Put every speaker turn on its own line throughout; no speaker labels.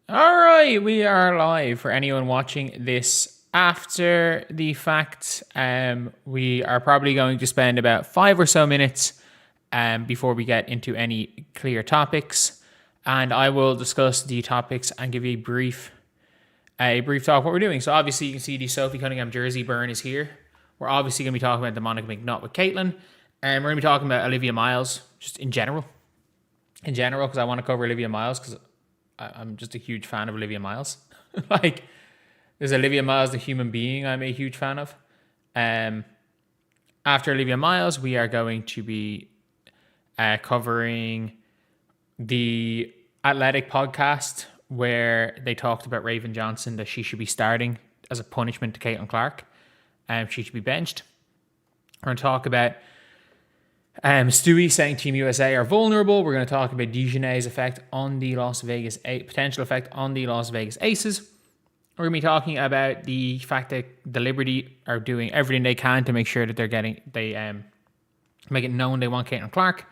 All right, we are live for anyone watching this after the fact. We are probably going to spend about 5 or so minutes before we get into any clear topics, and I will discuss the topics and give you a brief talk of what we're doing. So obviously you can see the Sophie Cunningham jersey burn is here. We're obviously going to be talking about the Monica McNutt with Caitlin, and we're going to be talking about Olivia Miles just in general, because I want to cover Olivia Miles because I'm just a huge fan of Olivia Miles. Like, there's Olivia Miles, the human being I'm a huge fan of. After Olivia Miles, we are going to be covering the Athletic podcast where they talked about Raven Johnson, that she should be starting as a punishment to Caitlin Clark. She should be benched. We're going to talk about Stewie saying Team USA are vulnerable. We're going to talk about Dejanay's effect on the potential effect on the Las Vegas Aces. We're going to be talking about the fact that the Liberty are doing everything they can to make sure that they make it known they want Caitlin Clark.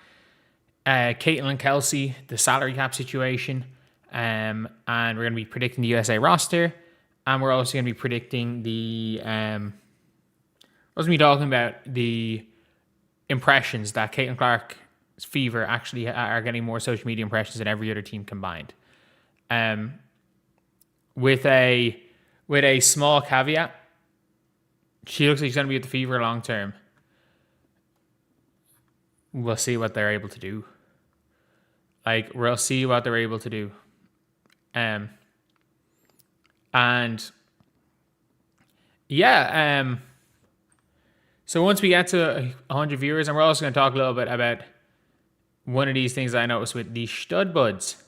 Caitlin Kelsey, the salary cap situation, and we're going to be predicting the USA roster, and we're also going to be predicting the talking about the impressions that Caitlin Clark's Fever actually are getting more social media impressions than every other team combined. With a small caveat, she looks like she's going to be at the Fever long term. We'll see what they're able to do. We'll see what they're able to do. So once we get to 100 viewers, and we're also going to talk a little bit about one of these things that I noticed with the Stud Buds.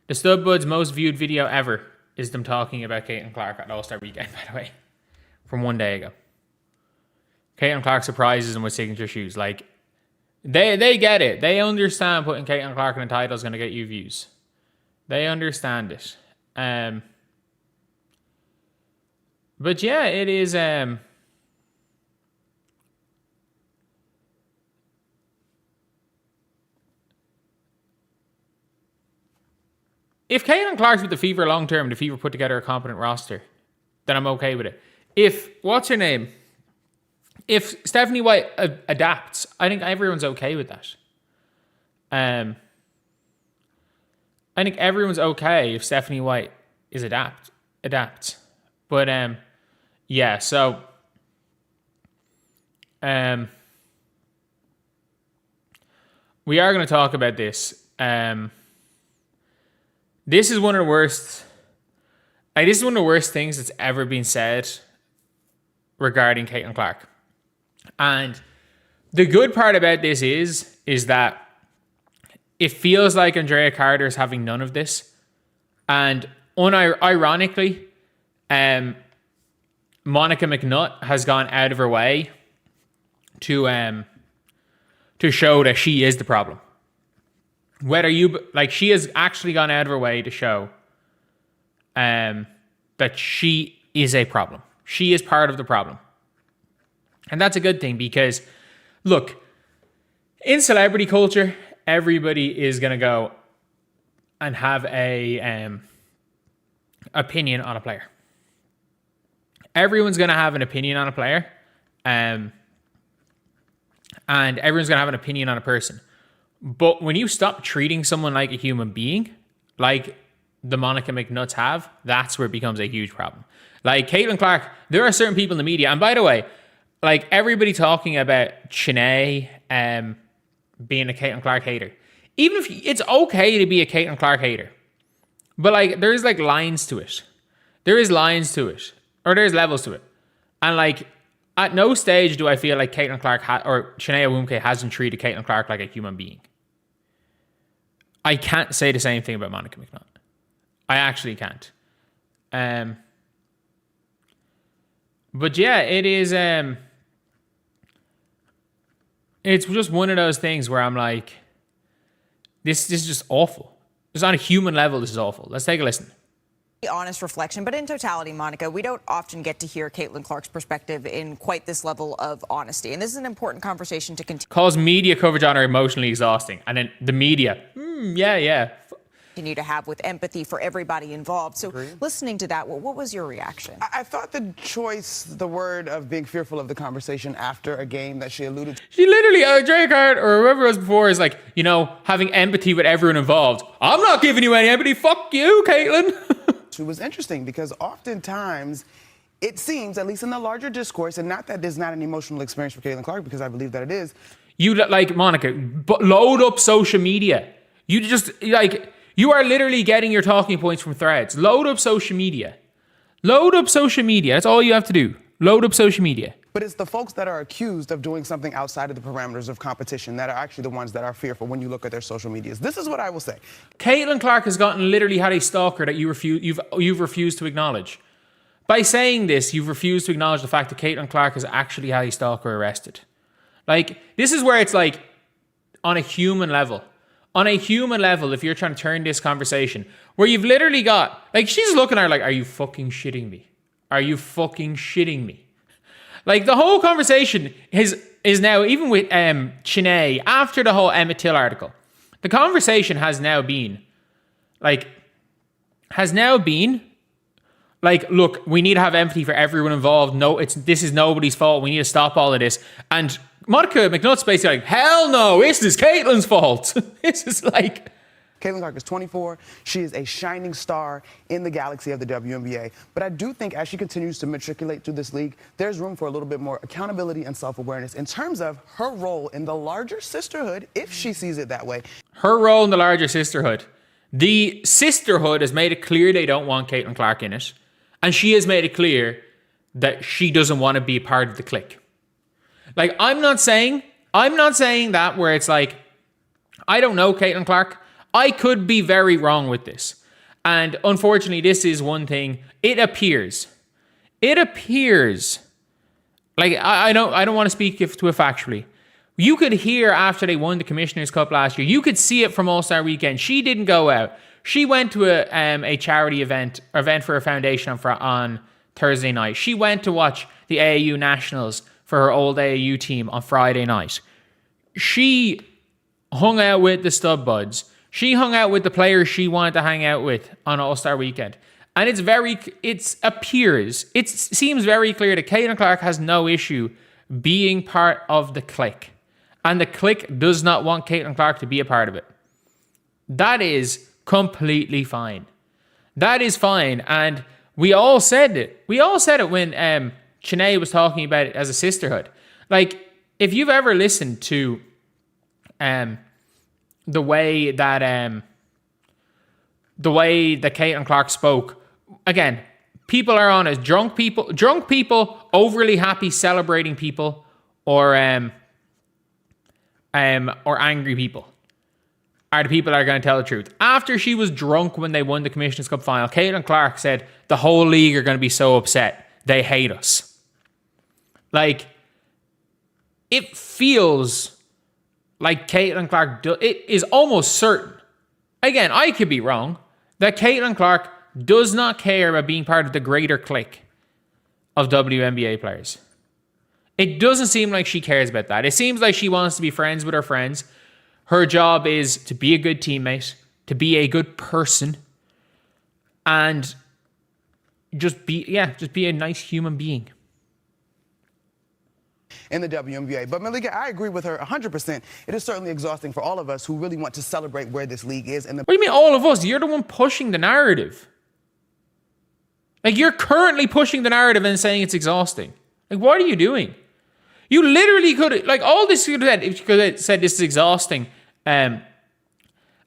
The Stud Buds' most viewed video ever is them talking about Caitlin Clark at All-Star Weekend, by the way, from 1 day ago. Caitlin Clark surprises them with signature shoes. They get it. They understand putting Caitlin Clark in a title is going to get you views. They understand it. But yeah, it is... If Caitlin Clark's with the Fever long term, the Fever put together a competent roster, then I'm okay with it. If, what's her name? If Stephanie White adapts, I think everyone's okay with that. I think everyone's okay if Stephanie White is adapts. But yeah, so we are going to talk about this. This is one of the worst. This is one of the worst things that's ever been said regarding Caitlin Clark. And the good part about this is that it feels like Andrea Carter is having none of this. And ironically, Monica McNutt has gone out of her way to show that she is the problem. She has actually gone out of her way to show that she is a problem. She is part of the problem. And that's a good thing because, look, in celebrity culture, everybody is going to go and have a opinion on a player. Everyone's going to have an opinion on a player. And everyone's going to have an opinion on a person. But when you stop treating someone like a human being, like the Monica McNutts have, that's where it becomes a huge problem. Like Caitlin Clark, there are certain people in the media, and by the way, like everybody talking about Shanae being a Caitlin Clark hater. Even if it's okay to be a Caitlin Clark hater, but there's lines to it. There is lines to it, or there's levels to it. And at no stage do I feel like Caitlin Clark or Shanae Awumke hasn't treated Caitlin Clark like a human being. I can't say the same thing about Monica McNutt. I actually can't. But yeah, it is. It's just one of those things where I'm like, this is just awful. Just on a human level, this is awful. Let's take a listen.
Honest reflection, but in totality, Monica, we don't often get to hear Caitlin Clark's perspective in quite this level of honesty, and this is an important conversation to continue.
Calls media coverage on her emotionally exhausting, and then the media, yeah.
continue to have with empathy for everybody involved. So listening to that, what was your reaction?
I thought the choice, the word of being fearful of the conversation after a game that she alluded to.
She literally, Drake Hart or whoever it was before is like, you know, having empathy with everyone involved. I'm not giving you any empathy. Fuck you, Caitlin.
It was interesting because oftentimes it seems, at least in the larger discourse, and not that there's not an emotional experience for Caitlin Clark, because I believe that it is.
You, like, Monica, load up social media. You just, like, you are literally getting your talking points from threads. Load up social media. Load up social media. That's all you have to do. Load up social media.
But it's the folks that are accused of doing something outside of the parameters of competition that are actually the ones that are fearful when you look at their social medias. This is what I will say.
Caitlin Clark has literally had a stalker that you've refused to acknowledge. By saying this, you've refused to acknowledge the fact that Caitlin Clark has actually had a stalker arrested. Like, this is where it's like, on a human level. On a human level, if you're trying to turn this conversation, where you've literally got, like, she's looking at her like, are you fucking shitting me? Are you fucking shitting me? Like, the whole conversation is now, even with Chiney, after the whole Emmett Till article, the conversation has now been, like, look, we need to have empathy for everyone involved. No, this is nobody's fault. We need to stop all of this. And Monica McNutt's basically like, hell no, this is Caitlin's fault. This is like...
Caitlin Clark is 24. She is a shining star in the galaxy of the WNBA. But I do think as she continues to matriculate through this league, there's room for a little bit more accountability and self-awareness in terms of her role in the larger sisterhood, if she sees it that way.
Her role in the larger sisterhood. The sisterhood has made it clear they don't want Caitlin Clark in it. And she has made it clear that she doesn't want to be a part of the clique. Like, I'm not saying that where it's like, I don't know Caitlin Clark. I could be very wrong with this. And unfortunately, this is one thing. It appears. Like, I don't want to speak to it factually. You could hear after they won the Commissioner's Cup last year, you could see it from All-Star Weekend. She didn't go out. She went to a charity event for a foundation on Thursday night. She went to watch the AAU Nationals for her old AAU team on Friday night. She hung out with the Stub Buds. She hung out with the players she wanted to hang out with on All-Star Weekend. And it seems very clear that Caitlin Clark has no issue being part of the clique. And the clique does not want Caitlin Clark to be a part of it. That is completely fine. That is fine. And we all said it. We all said it when Chiney was talking about it as a sisterhood. Like, if you've ever listened to the way that Caitlin Clark spoke, again, people are on as drunk people, overly happy celebrating people, or angry people are the people that are going to tell the truth. After she was drunk when they won the Commissioner's Cup final, Caitlin Clark said the whole league are going to be so upset. They hate us. Like, it feels like Caitlin Clark, it is almost certain, again, I could be wrong, that Caitlin Clark does not care about being part of the greater clique of WNBA players. It doesn't seem like she cares about that. It seems like she wants to be friends with her friends. Her job is to be a good teammate, to be a good person, and just be a nice human being.
In the WNBA. But Malika, I agree with her 100%. It is certainly exhausting for all of us who really want to celebrate where this league is. What
do you mean all of us? You're the one pushing the narrative. Like, you're currently pushing the narrative and saying it's exhausting. Like, what are you doing? You literally could, like, all this could have said this is exhausting, and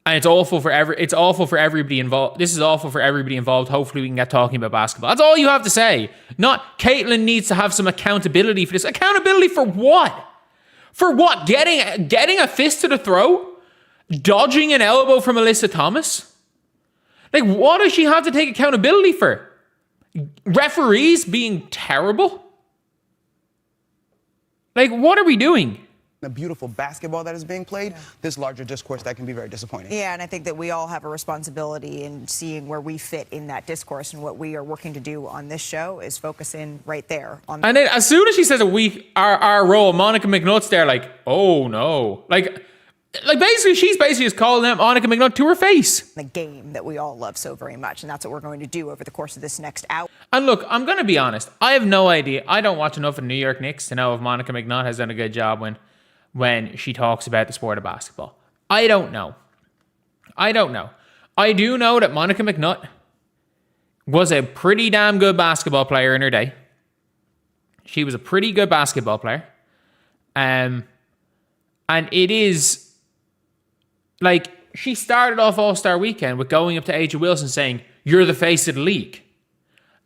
it's awful for everybody involved. This is awful for everybody involved. Hopefully we can get talking about basketball. That's all you have to say. Not Caitlin needs to have some accountability for this. Accountability for what? For what? Getting a fist to the throat? Dodging an elbow from Alyssa Thomas? Like, what does she have to take accountability for? Referees being terrible? Like, what are we doing?
The beautiful basketball that is being played, this larger discourse that can be very disappointing.
Yeah, and I think that we all have a responsibility in seeing where we fit in that discourse, and what we are working to do on this show is focus in right there. And
then as soon as she says our role, Monica McNutt's there like, oh no. Like, Like, basically, she's basically just calling out Monica McNutt to her face.
The game that we all love so very much, and that's what we're going to do over the course of this next hour.
And look, I'm going to be honest. I have no idea. I don't watch enough of New York Knicks to know if Monica McNutt has done a good job when she talks about the sport of basketball. I don't know. I do know that Monica McNutt was a pretty damn good basketball player in her day. She was a pretty good basketball player. And it is... Like, she started off All-Star Weekend with going up to Angel Wilson saying, "You're the face of the league."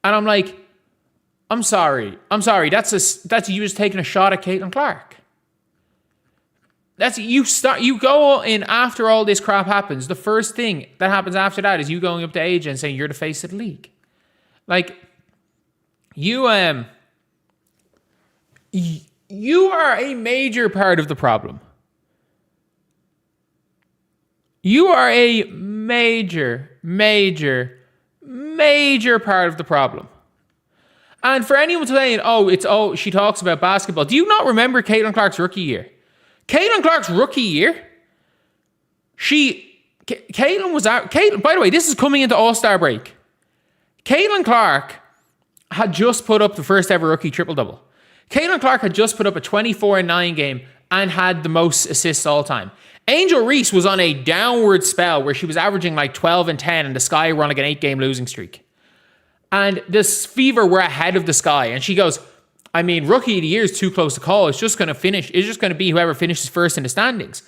And I'm like, I'm sorry. That's you just taking a shot at Caitlin Clark. You go in after all this crap happens. The first thing that happens after that is you going up to Angel and saying, "You're the face of the league." Like, you are a major part of the problem. You are a major part of the problem. And for anyone saying, she talks about basketball. Do you not remember Caitlin Clark's rookie year? Caitlin Clark's rookie year, Caitlin was out. By the way, this is coming into All-Star break. Caitlin Clark had just put up the first ever rookie triple-double. Caitlin Clark had just put up a 24-9 game and had the most assists all time. Angel Reese was on a downward spell where she was averaging like 12 and 10 and the Sky were on like an 8-game losing streak. And this Fever were ahead of the Sky. And she goes, rookie of the year is too close to call. It's just going to be whoever finishes first in the standings.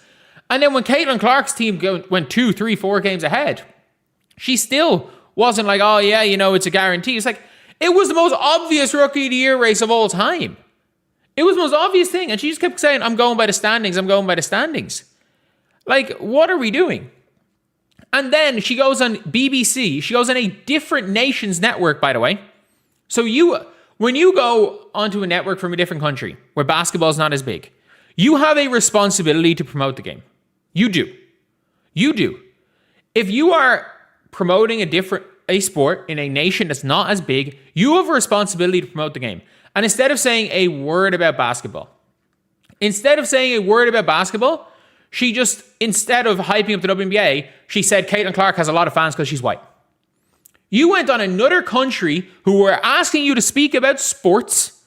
And then when Caitlin Clark's team went 2, 3, 4 games ahead, she still wasn't like, it's a guarantee. It's like, it was the most obvious rookie of the year race of all time. It was the most obvious thing. And she just kept saying, "I'm going by the standings. Like, what are we doing?" And then she goes on BBC. She goes on a different nation's network, by the way. So when you go onto a network from a different country where basketball is not as big, you have a responsibility to promote the game. You do. If you are promoting a sport in a nation that's not as big, you have a responsibility to promote the game. And instead of saying a word about basketball, she just, instead of hyping up the WNBA, she said Caitlin Clark has a lot of fans because she's white. You went on another country who were asking you to speak about sports.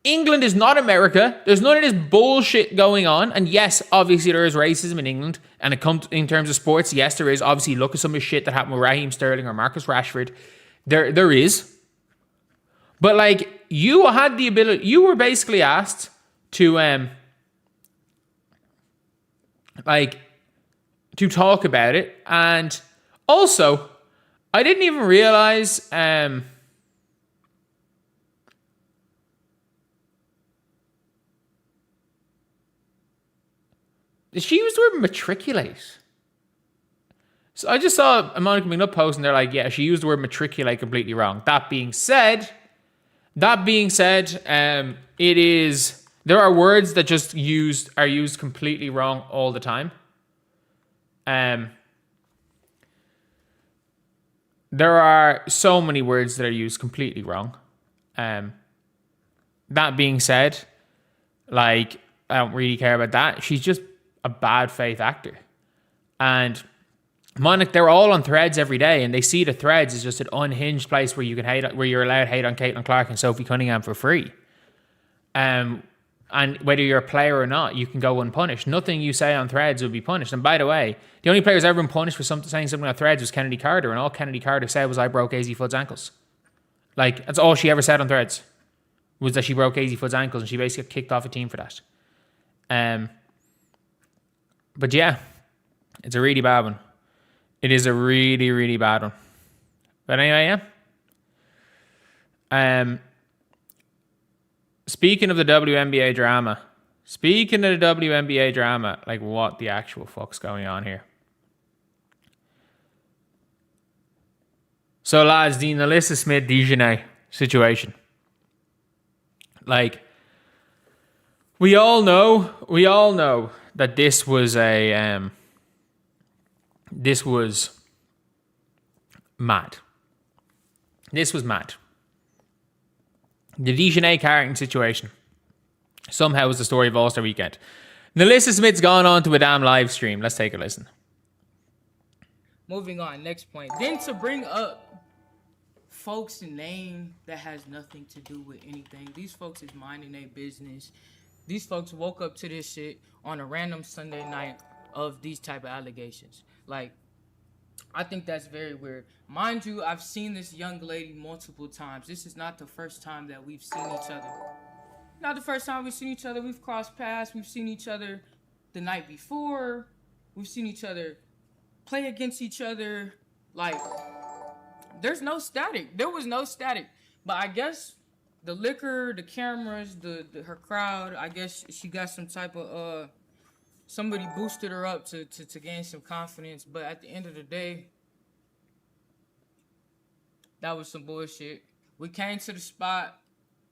England is not America. There's none of this bullshit going on. And yes, obviously there is racism in England. And it comes in terms of sports. Yes, there is. Obviously, look at some of the shit that happened with Raheem Sterling or Marcus Rashford. There is. But like, you had the ability, you were basically asked to to talk about it. And also, I didn't even realize did she use the word matriculate? So I just saw a Monica McNutt post and they're like, yeah, she used the word matriculate completely wrong. That being said, there are words that just are used completely wrong all the time. There are so many words that are used completely wrong. That being said, like, I don't really care about that. She's just a bad faith actor. And Monica, they're all on Threads every day, and they see the Threads as just an unhinged place where you can where you're allowed to hate on Caitlin Clark and Sophie Cunningham for free. And whether you're a player or not, you can go unpunished. Nothing you say on Threads will be punished. And by the way, the only player who's ever been punished for saying something on Threads was Kennedy Carter, and all Kennedy Carter said was, "I broke Azzi Foot's ankles." Like, that's all she ever said on Threads, was that she broke Azzi Foot's ankles, and she basically got kicked off a team for that. But yeah, it's a really bad one. It is a really, really bad one. But anyway, yeah. Speaking of the WNBA drama, like, what the actual fuck's going on here? So, lads, the Alyssa Smith-Dejournay situation. Like, we all know that this was mad. This was mad. The Dejournay Carrington situation. Somehow was the story of All-Star Weekend. Nalissa Smith's gone on to a damn live stream. Let's take a listen.
Moving on, next point. Then to bring up folks' name that has nothing to do with anything. These folks is minding their business. These folks woke up to this shit on a random Sunday night of these type of allegations. Like, I think that's very weird. Mind you, I've seen this young lady multiple times. This is not the first time that we've seen each other. Not the first time we've seen each other. We've crossed paths. We've seen each other the night before. We've seen each other play against each other. Like, there's no static. There was no static. But I guess the liquor, the cameras, her crowd, I guess she got some type of, somebody boosted her up to gain some confidence. But at the end of the day, that was some bullshit. We came to the spot.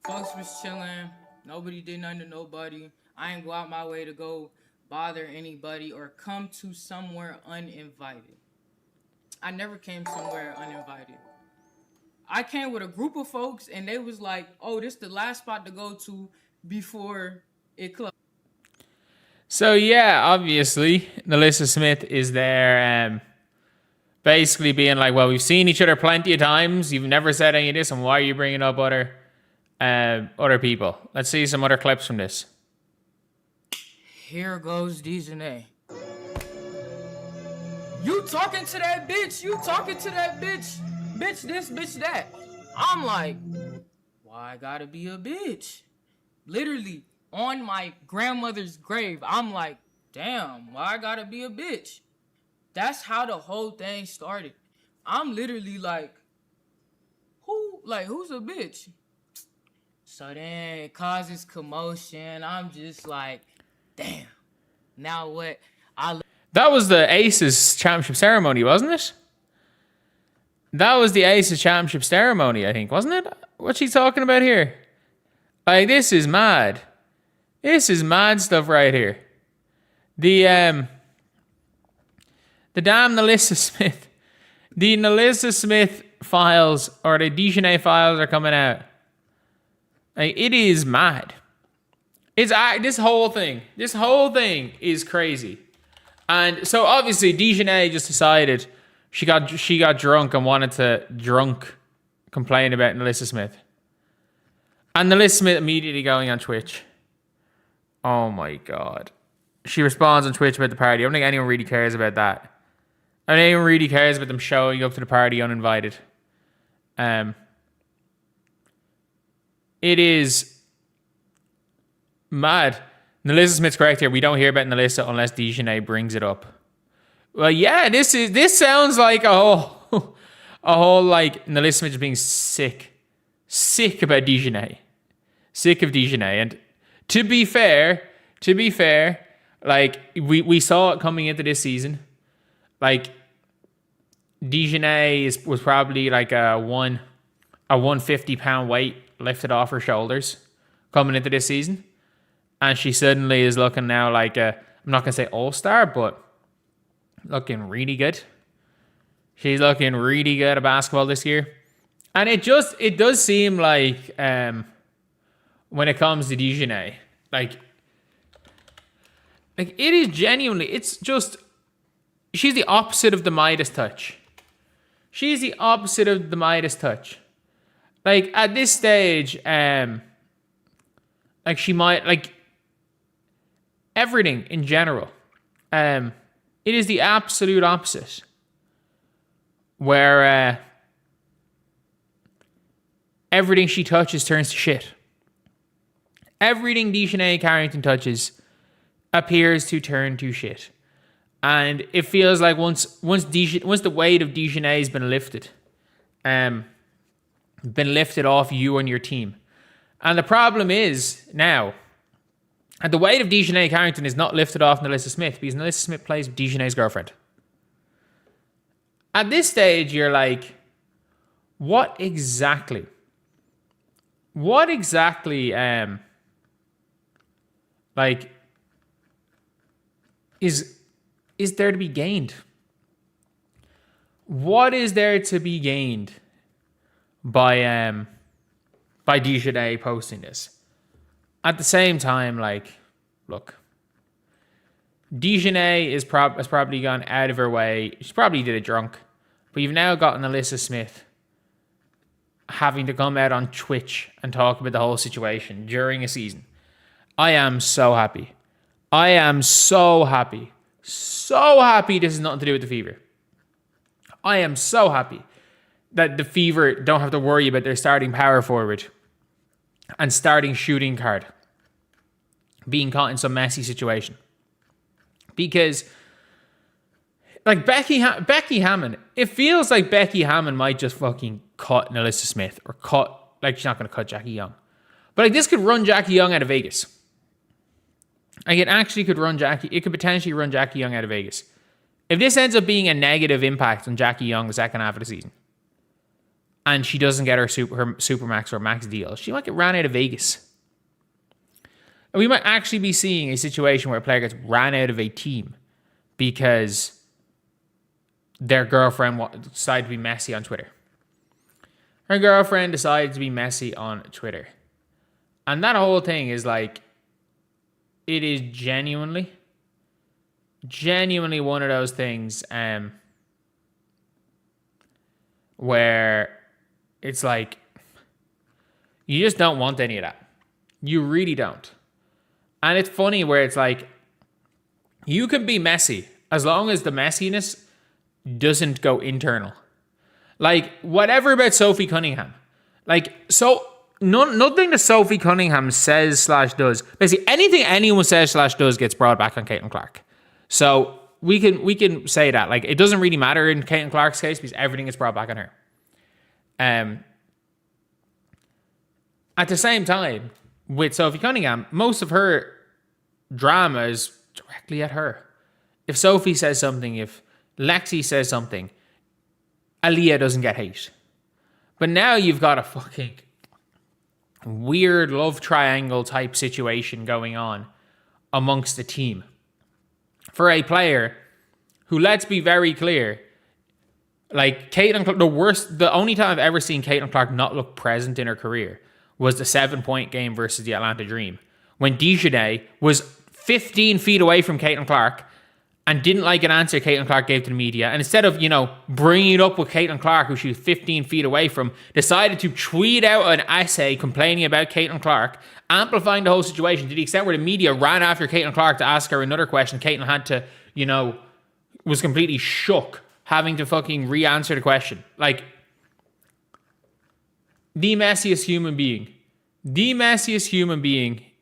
Folks was chilling. Nobody did nothing to nobody. I ain't go out my way to go bother anybody or come to somewhere uninvited. I never came somewhere uninvited. I came with a group of folks and they was like, oh, this the last spot to go to before it closed.
So yeah, obviously, Nalissa Smith is there basically being like, well, we've seen each other plenty of times. You've never said any of this, and why are you bringing up other people? Let's see some other clips from this.
Here goes DeRangement. You talking to that bitch. You talking to that bitch. Bitch this, bitch that. I'm like, why I gotta be a bitch? Literally, on my grandmother's grave, I'm like, damn, why I gotta be a bitch? That's how the whole thing started. I'm literally like, who's a bitch? So then it causes commotion. I'm just like, damn. Now what?
That was the Aces championship ceremony, wasn't it? That was the Aces championship ceremony, I think, wasn't it? What's she talking about here? Like, this is mad. This is mad stuff right here. The damn Nalissa Smith. The Nalissa Smith files, or the DeRangement files, are coming out. Like, it is mad. It's this whole thing is crazy. And so obviously DeRangement just decided she got drunk and wanted to complain about Nalissa Smith. And Nalissa Smith immediately going on Twitch. Oh my God. She responds on Twitch about the party. I don't think anyone really cares about that. I don't think anyone really cares about them showing up to the party uninvited. It is mad. Nalissa Smith's correct here. We don't hear about Nalissa unless DeRangement brings it up. Well, yeah, this sounds like a whole like Nalissa Smith just being sick about DeRangement, sick of DeRangement. And to be fair, like we saw it coming into this season. Like DeRangement was probably like a 150-pound weight lifted off her shoulders coming into this season. And she suddenly is looking now like I'm not going to say all-star, but looking really good. She's looking really good at basketball this year. And it does seem like when it comes to DeRangement, like it is genuinely, it's just, she's the opposite of the Midas touch. She's the opposite of the Midas touch. Like at this stage, like she might, like everything in general, it is the absolute opposite. Where everything she touches turns to shit. Everything DeRangement Carrington touches appears to turn to shit. And it feels like once the weight of DeRangement has been lifted off you and your team. And the problem is now, and the weight of DeRangement Carrington is not lifted off Nalissa Smith because Nalissa Smith plays with DeRangement's girlfriend. At this stage, you're like, what exactly, like, is there to be gained? What is there to be gained by DeRangement posting this? at the same time, like, look, Dejanay has probably gone out of her way. She probably did it drunk. But you've now gotten Alyssa Smith having to come out on Twitch and talk about the whole situation during a season. I am so happy. I am so happy. So happy this has nothing to do with the Fever. I am so happy that the Fever don't have to worry about their starting power forward and starting shooting guard being caught in some messy situation. Because, like, Becky Hammond, it feels like Becky Hammond might just fucking cut Alyssa Smith or like, she's not going to cut Jackie Young. But, like, this could run Jackie Young out of Vegas. Like, it could potentially run Jackie Young out of Vegas. If this ends up being a negative impact on Jackie Young the second half of the season, and she doesn't get her Supermax or Max deal, she might get ran out of Vegas. And we might actually be seeing a situation where a player gets ran out of a team because their girlfriend decided to be messy on Twitter. Her girlfriend decided to be messy on Twitter. And that whole thing is like, it is genuinely one of those things where it's like, you just don't want any of that. You really don't. And it's funny where it's like, you can be messy as long as the messiness doesn't go internal. Like, whatever about Sophie Cunningham. Like, so nothing that Sophie Cunningham says / does, basically anything anyone says / does gets brought back on Caitlin Clark. So we can say that. Like, it doesn't really matter in Caitlin Clark's case because everything gets brought back on her. At the same time, with Sophie Cunningham, most of her drama is directly at her. If Sophie says something, if Lexi says something, Aaliyah doesn't get hate. But now you've got a fucking weird love triangle type situation going on amongst the team. For a player who, let's be very clear, like Caitlin Clark, the only time I've ever seen Caitlin Clark not look present in her career was the 7-point game versus the Atlanta Dream, when Dejanay was 15 feet away from Caitlin Clark and didn't like an answer Caitlin Clark gave to the media. And instead of, bringing it up with Caitlin Clark, who she was 15 feet away from, decided to tweet out an essay complaining about Caitlin Clark, amplifying the whole situation to the extent where the media ran after Caitlin Clark to ask her another question. Caitlin had to, was completely shook, having to fucking re-answer the question. Like, the messiest human being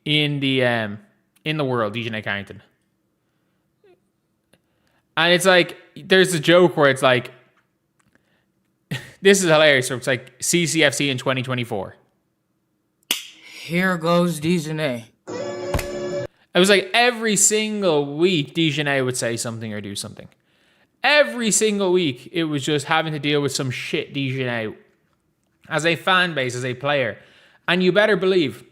in the world, Dejanay Carrington. And it's like, there's a joke where it's like, this is hilarious. So it's like CCFC in 2024.
Here goes Dejanay.
It was like every single week Dejanay would say something or do something. Every single week it was just having to deal with some shit Dejanay as a fan base, as a player. And you better believe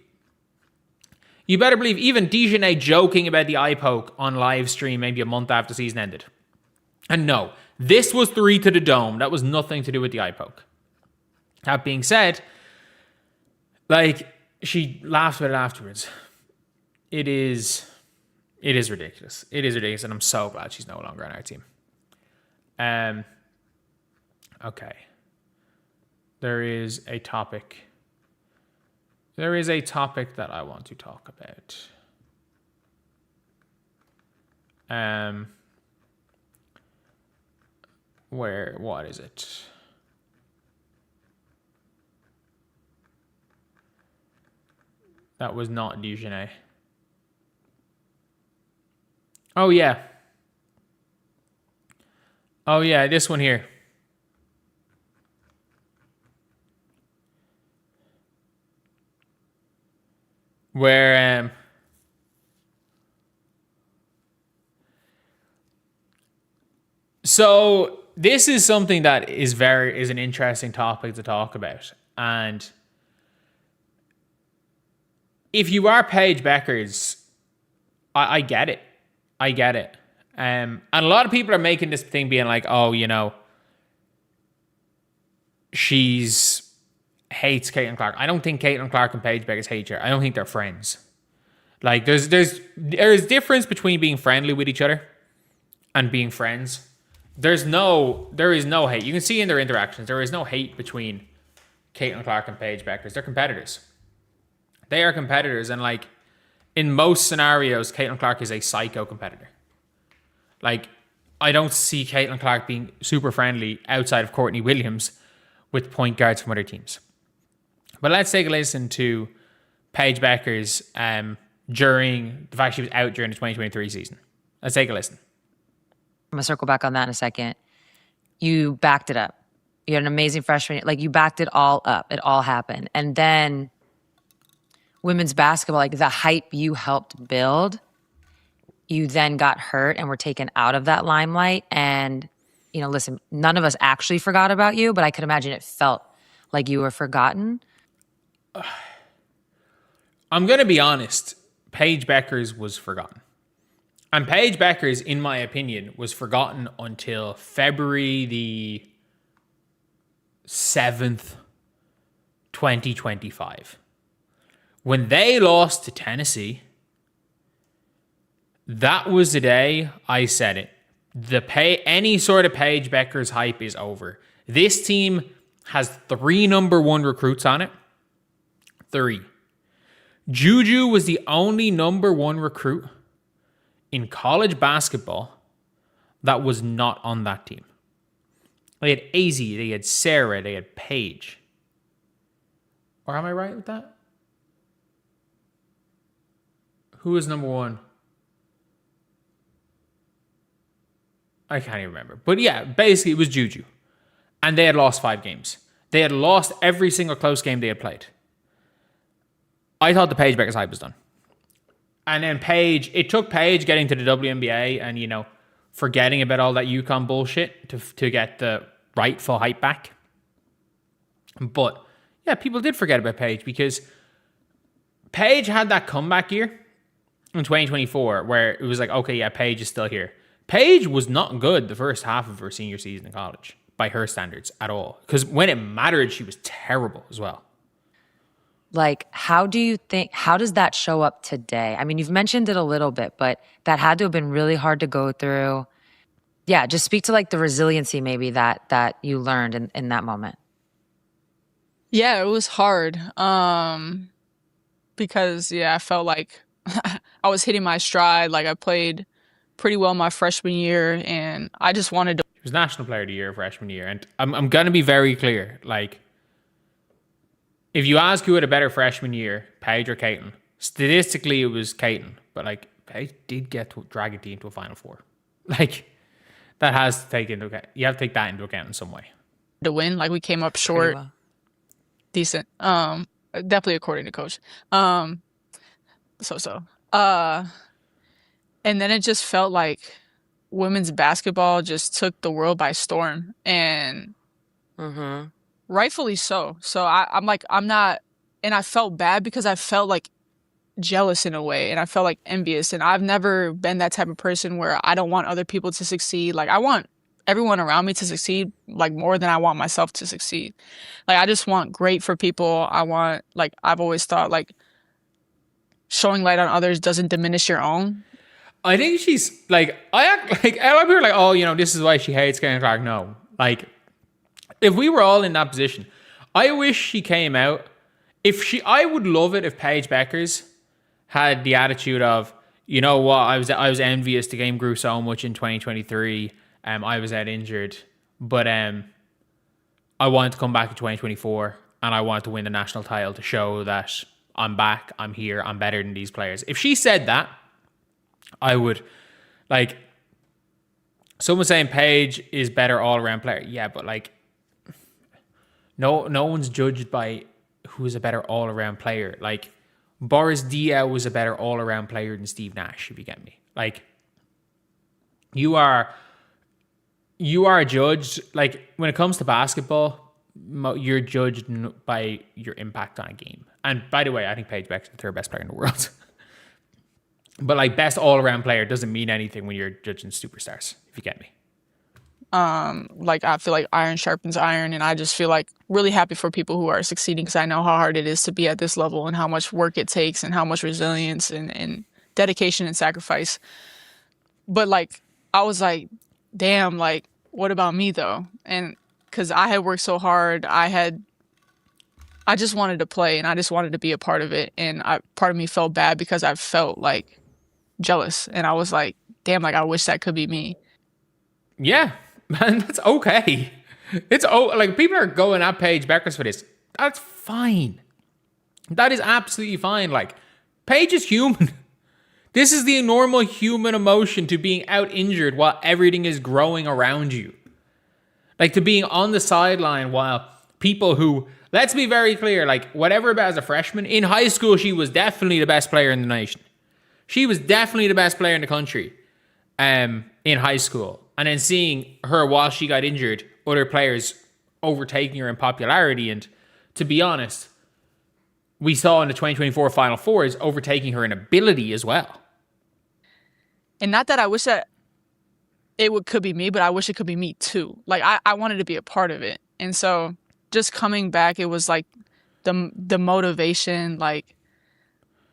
even Dejanay joking about the eye poke on live stream maybe a month after the season ended. And no, this was 3 to the dome. That was nothing to do with the eye poke. That being said, like, she laughs about it afterwards. It is ridiculous. It is ridiculous, and I'm so glad she's no longer on our team. Okay. There is a topic that I want to talk about. What is it? That was not Dejanay. Oh yeah, this one here. Where so this is something that is an interesting topic to talk about. And if you are Paige Bueckers, I get it. And a lot of people are making this thing being like, oh, she's hates Caitlin Clark. I don't think Caitlin Clark and Paige Bueckers hate her. I don't think they're friends. Like there's difference between being friendly with each other and being friends. There is no hate. You can see in their interactions, there is no hate between Caitlin Clark and Paige Bueckers. They're competitors. They are competitors, and like in most scenarios, Caitlin Clark is a psycho competitor. Like, I don't see Caitlin Clark being super friendly outside of Courtney Williams with point guards from other teams. But let's take a listen to Paige Bueckers during the fact she was out during the 2023 season. Let's take a listen.
I'm going to circle back on that in a second. You backed it up. You had an amazing freshman. Like, you backed it all up. It all happened. And then women's basketball, like the hype you helped build, you then got hurt and were taken out of that limelight. And, you know, listen, none of us actually forgot about you, but I could imagine it felt like you were forgotten.
I'm going to be honest. Paige Bueckers was forgotten. And Paige Bueckers, in my opinion, was forgotten until February the 7th, 2025. When they lost to Tennessee, that was the day I said it. Any sort of Paige Bueckers hype is over. This team has 3 number 1 recruits on it. 3. Juju was the only number 1 recruit in college basketball that was not on that team. They had AZ, they had Sarah, they had Paige. Or am I right with that? Who was number 1? I can't even remember. But yeah, basically it was Juju. And they had lost 5 games. They had lost every single close game they had played. I thought the Paige Bueckers hype was done. And then it took Paige getting to the WNBA and, you know, forgetting about all that UConn bullshit to get the rightful hype back. But yeah, people did forget about Paige because Paige had that comeback year in 2024 where it was like, okay, yeah, Paige is still here. Paige was not good the first half of her senior season in college by her standards at all. Because when it mattered, she was terrible as well.
Like, how does that show up today? I mean, you've mentioned it a little bit, but that had to have been really hard to go through. Yeah, just speak to like the resiliency maybe that you learned in that moment.
Yeah, it was hard. Because I felt like I was hitting my stride. Like I played pretty well my freshman year and I just wanted to.
She was National Player of the Year freshman year. And I'm going to be very clear. Like, if you ask who had a better freshman year, Paige or Caitlin, statistically it was Caitlin. But like, Paige did get to drag a team to a Final Four. Like, that has to take into account. You have to take that into account in some way.
To win, like we came up short. Well. Decent. Definitely according to coach. And then it just felt like women's basketball just took the world by storm, and rightfully so. So I'm not, and I felt bad because I felt like jealous in a way, and I felt like envious, and I've never been that type of person where I don't want other people to succeed. Like I want everyone around me to succeed, like more than I want myself to succeed. Like I just want great for people. I want, like, I've always thought like showing light on others doesn't diminish your own.
I think she's like, a lot of people are like, oh, you know, this is why she hates Caitlin Clark. No, like, if we were all in that position, I wish she came out. I would love it if Paige Bueckers had the attitude of, you know what, I was envious. The game grew so much in 2023. I was out injured, but I wanted to come back in 2024 and I wanted to win the national title to show that I'm back, I'm here, I'm better than these players. If she said that, I would, like, someone saying Paige is better all-around player. Yeah, but like, no one's judged by who is a better all-around player. Like, Boris Diaw was a better all-around player than Steve Nash, if you get me. Like, you are judged, like, when it comes to basketball, you're judged by your impact on a game. And by the way, I think Paige Bueckers is the 3rd best player in the world. But like, best all-around player doesn't mean anything when you're judging superstars, if you get me.
Like, I feel like iron sharpens iron, and I just feel like really happy for people who are succeeding because I know how hard it is to be at this level and how much work it takes and how much resilience and dedication and sacrifice. But like, I was like, damn, like, what about me though? And because I had worked so hard, I just wanted to play and I just wanted to be a part of it. And part of me felt bad because I felt like jealous. And I was like, damn, like, I wish that could be me.
Yeah, man, that's okay. It's like people are going at Paige Bueckers for this. That's fine. That is absolutely fine. Like, Paige is human. This is the normal human emotion to being out injured while everything is growing around you. Like, to being on the sideline while people who, let's be very clear, like, whatever about as a freshman, in high school, she was definitely the best player in the nation. She was definitely the best player in the country in high school. And then seeing her while she got injured, other players overtaking her in popularity. And to be honest, we saw in the 2024 Final Fours overtaking her in ability as well.
And not that I wish that could be me, but I wish it could be me too. Like, I wanted to be a part of it. And so just coming back, it was like the motivation, like,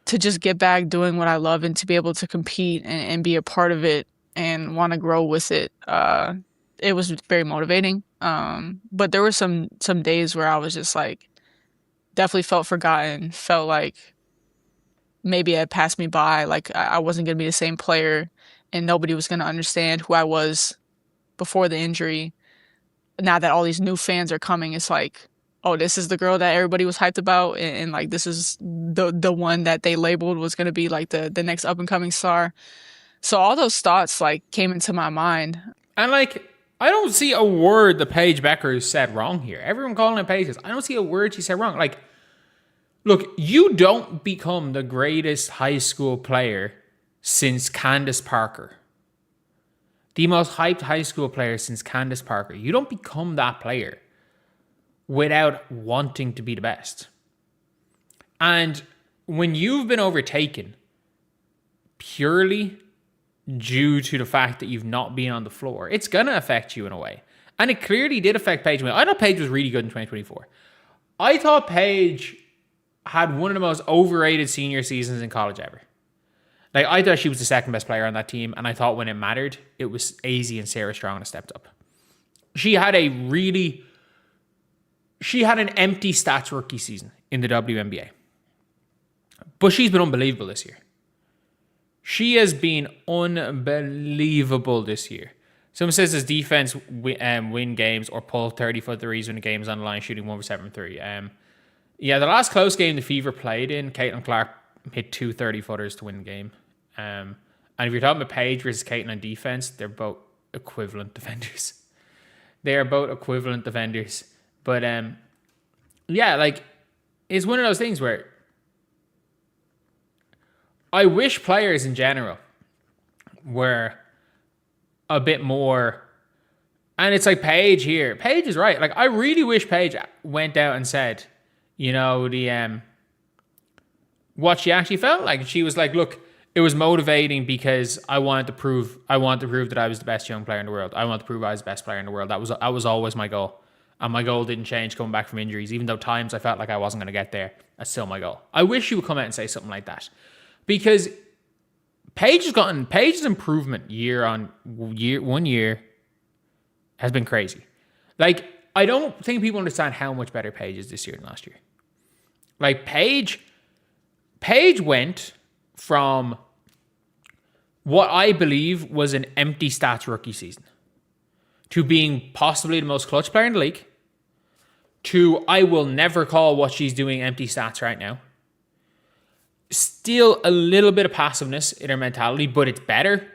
to just get back doing what I love and to be able to compete and be a part of it and want to grow with it. It was very motivating. But there were some days where I was just like, definitely felt forgotten, felt like maybe it had passed me by, like I wasn't going to be the same player and nobody was going to understand who I was before the injury. Now that all these new fans are coming, it's like, oh, this is the girl that everybody was hyped about, and like, this is the one that they labeled was going to be like the next up and coming star. So all those thoughts like came into my mind.
And like, I don't see a word that Paige Bueckers said wrong here. Everyone calling her Paige, I don't see a word she said wrong. Like, look, you don't become the greatest high school player since Candace Parker. The most hyped high school player since Candace Parker. You don't become that player without wanting to be the best. And when you've been overtaken purely due to the fact that you've not been on the floor, it's going to affect you in a way. And it clearly did affect Paige. I thought Paige was really good in 2024. I thought Paige had one of the most overrated senior seasons in college ever. Like, I thought she was the second best player on that team, and I thought when it mattered, it was Azzi and Sarah Strong that stepped up. She had an empty stats rookie season in the WNBA. But she's been unbelievable this year. She has been unbelievable this year. Someone says his defense win games or pull 30-foot threes when the game is on the line, shooting 1 for 7 from 3. Yeah, the last close game the Fever played in, Caitlin Clark hit 2 30-footers to win the game. And if you're talking about Paige versus Caitlin on defense, they're both equivalent defenders. They are both equivalent defenders. But yeah, like, it's one of those things where I wish players in general were a bit more, and it's like Paige here. Paige is right. Like, I really wish Paige went out and said, you know, what she actually felt like. She was like, look, it was motivating because I wanted to prove that I was the best young player in the world. I wanted to prove I was the best player in the world. That was always my goal. And my goal didn't change coming back from injuries. Even though times I felt like I wasn't going to get there, that's still my goal. I wish she would come out and say something like that. Because Paige's improvement year on year, 1 year, has been crazy. Like, I don't think people understand how much better Paige is this year than last year. Like, Paige went from what I believe was an empty stats rookie season to being possibly the most clutch player in the league, to I will never call what she's doing empty stats right now. Still a little bit of passiveness in her mentality, but it's better.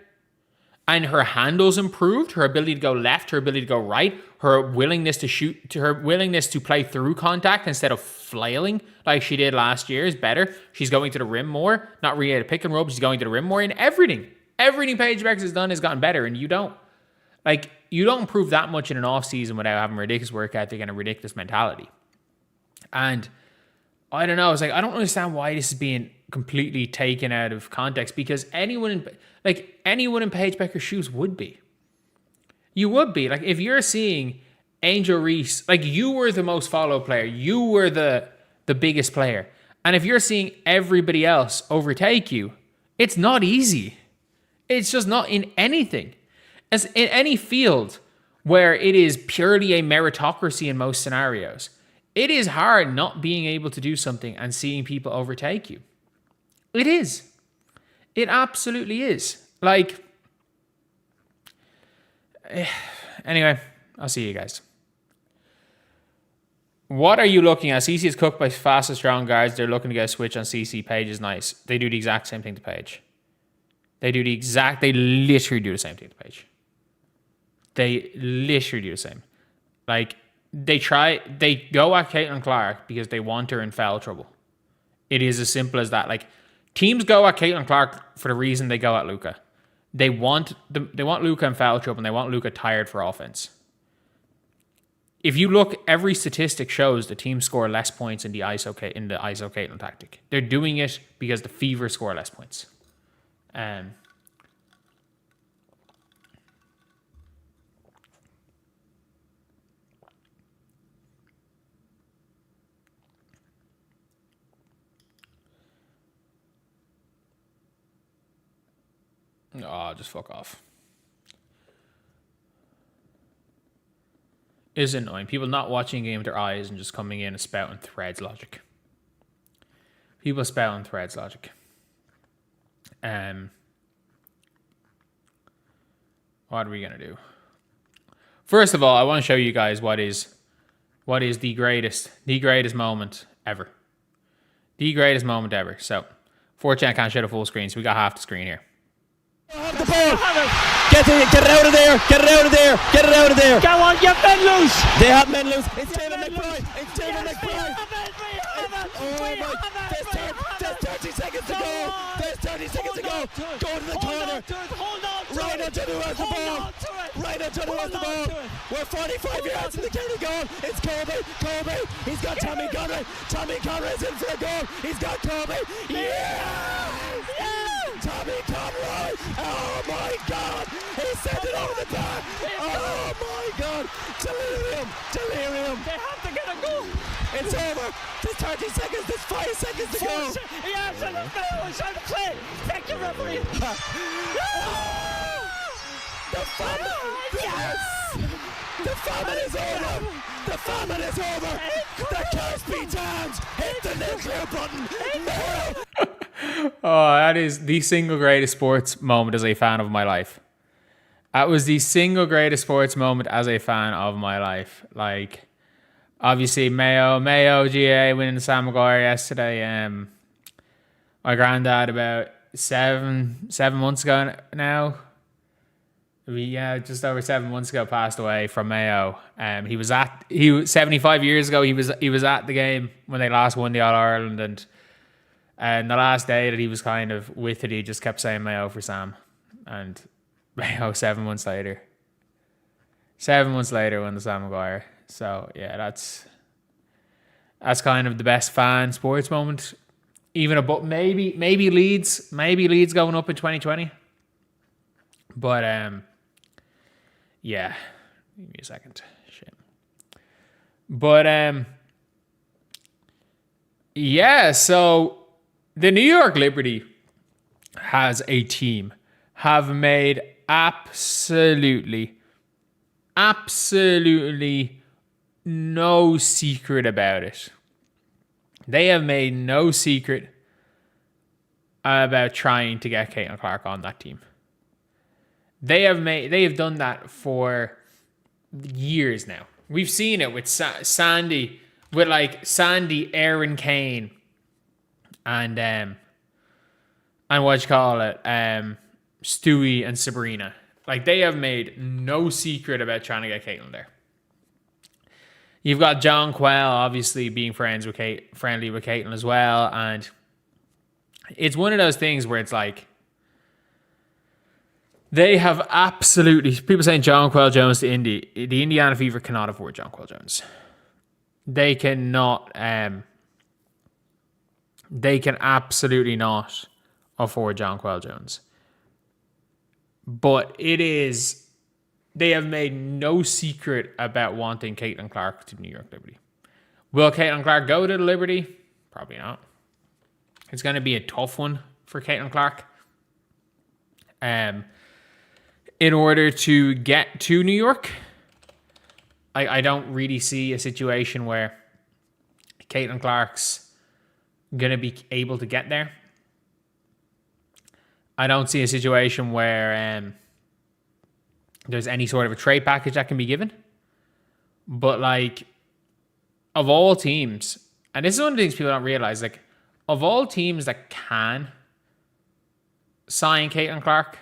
And her handles improved, her ability to go left, her ability to go right, her willingness to shoot, to her willingness to play through contact instead of flailing like she did last year is better. She's going to the rim more, not really at a pick and roll, but she's going to the rim more. And everything Paige Bueckers has done has gotten better, and you don't. Like, you don't improve that much in an off season without having a ridiculous work ethic and a ridiculous mentality. And I don't know. It's like, I don't understand why this is being completely taken out of context, because anyone in Paige Bueckers' shoes would be. You would be. Like, if you're seeing Angel Reese, like you were the most followed player. You were the biggest player. And if you're seeing everybody else overtake you, it's not easy. It's just not in anything. As in any field where it is purely a meritocracy in most scenarios, it is hard not being able to do something and seeing people overtake you. It is. It absolutely is. Like, anyway, I'll see you guys. What are you looking at? CC is cooked by fast and strong guards. They're looking to get a switch on CC. Paige is nice. They do the exact same thing to Paige. They literally do the same thing to Paige. They literally do the same. Like, they go at Caitlin Clark because they want her in foul trouble. It is as simple as that. Like, teams go at Caitlin Clark for the reason they go at Luka. They want Luka in foul trouble and they want Luka tired for offense. If you look, every statistic shows the team score less points in the ISO Caitlin tactic. They're doing it because the Fever score less points. Oh, just fuck off. Is annoying. People not watching a game with their eyes and just coming in and spouting threads logic. People spouting threads logic. What are we gonna do? First of all, I want to show you guys what is the greatest moment ever. The greatest moment ever. So, fortunately, I can't show the full screen, so we got half the screen here.
Have the ball. Get it out of there. Get it out of there. Get it out of there.
Go on, get men loose.
They have men loose. It's David McBride. It's David McBride. There's 30 seconds to go. There's 30 seconds to go. Go to the corner.
Hold on to
Right until who has the ball. Right until who has the ball. We're 45 yards in the county goal. It's Kobe. He's got Tommy Conroy. Tommy Conroy's in for a goal. He's got Kobe. Yeah! Tommy Conroy! Oh my God! He sent it over the bar! Oh my God! Delirium!
They have to get a goal.
It's over! There's 30 seconds, there's 5 seconds to go!
Yes, and the bell is on play! Thank you, referee!
The famine! Yes! The famine is over! The famine is over! The curse be damned! Hit the nuclear button! No!
Oh, that is the single greatest sports moment as a fan of my life. That was the single greatest sports moment as a fan of my life. Like, obviously, Mayo, GA winning the Sam Maguire yesterday. My granddad about seven months ago now. Just over 7 months ago, passed away from Mayo. He was 75 years ago. He was at the game when they last won the All Ireland, and the last day that he was kind of with it, he just kept saying Mayo for Sam. And Mayo 7 months later. 7 months later won the Sam Maguire. So yeah, that's kind of the best fan sports moment. Even above maybe Leeds going up in 2020. But yeah. Give me a second. Shit. But yeah, so the New York Liberty has a team, have made absolutely no secret about it. They have made no secret about trying to get Caitlin Clark on that team. They have done that for years now. We've seen it with Sandy, Aaron Kane, and Stewie and Sabrina. Like, they have made no secret about trying to get Caitlin there. You've got John Quell obviously being friendly with Caitlin as well, and it's one of those things where it's like they have absolutely, people saying John Quell Jones to Indy. The Indiana Fever cannot afford John Quell Jones. They cannot. They can absolutely not afford John Quell Jones. But it is they have made no secret about wanting Caitlin Clark to New York Liberty. Will Caitlin Clark go to the Liberty? Probably not. It's going to be a tough one for Caitlin Clark. In order to get to New York, I don't really see a situation where Caitlin Clark's going to be able to get there. I don't see a situation where there's any sort of a trade package that can be given. But like, of all teams, and this is one of the things people don't realize, like, of all teams that can sign Caitlin Clark,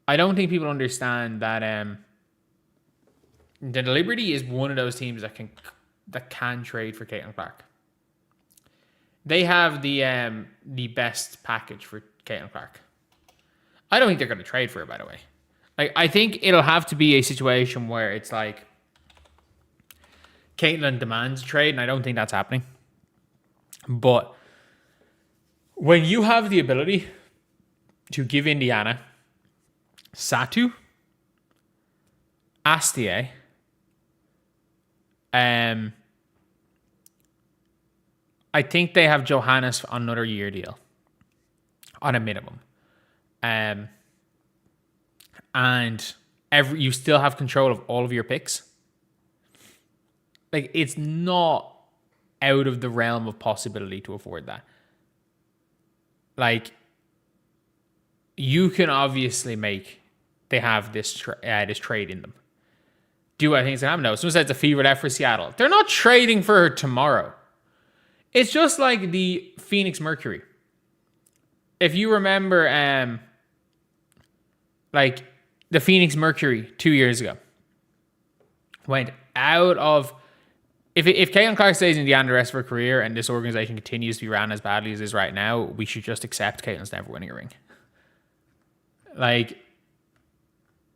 I don't think people understand that the Liberty is one of those teams that can trade for Caitlin Clark. They have the best package for Caitlin Clark. I don't think they're going to trade for her, by the way. Like, I think it'll have to be a situation where it's like Caitlin demands a trade, and I don't think that's happening. But when you have the ability to give Indiana Satu, Astier, I think they have Johannes on another year deal on a minimum. And you still have control of all of your picks. Like, it's not out of the realm of possibility to afford that. Like, you can obviously they have this trade in them. Do I think it's going to happen? No. Someone said it's a fever left for Seattle. They're not trading for her tomorrow. It's just like the Phoenix Mercury. If you remember, like the Phoenix Mercury 2 years ago went out of... If Caitlin Clark stays in Indiana the rest of her career and this organization continues to be ran as badly as it is right now, we should just accept Caitlin's never winning a ring. Like,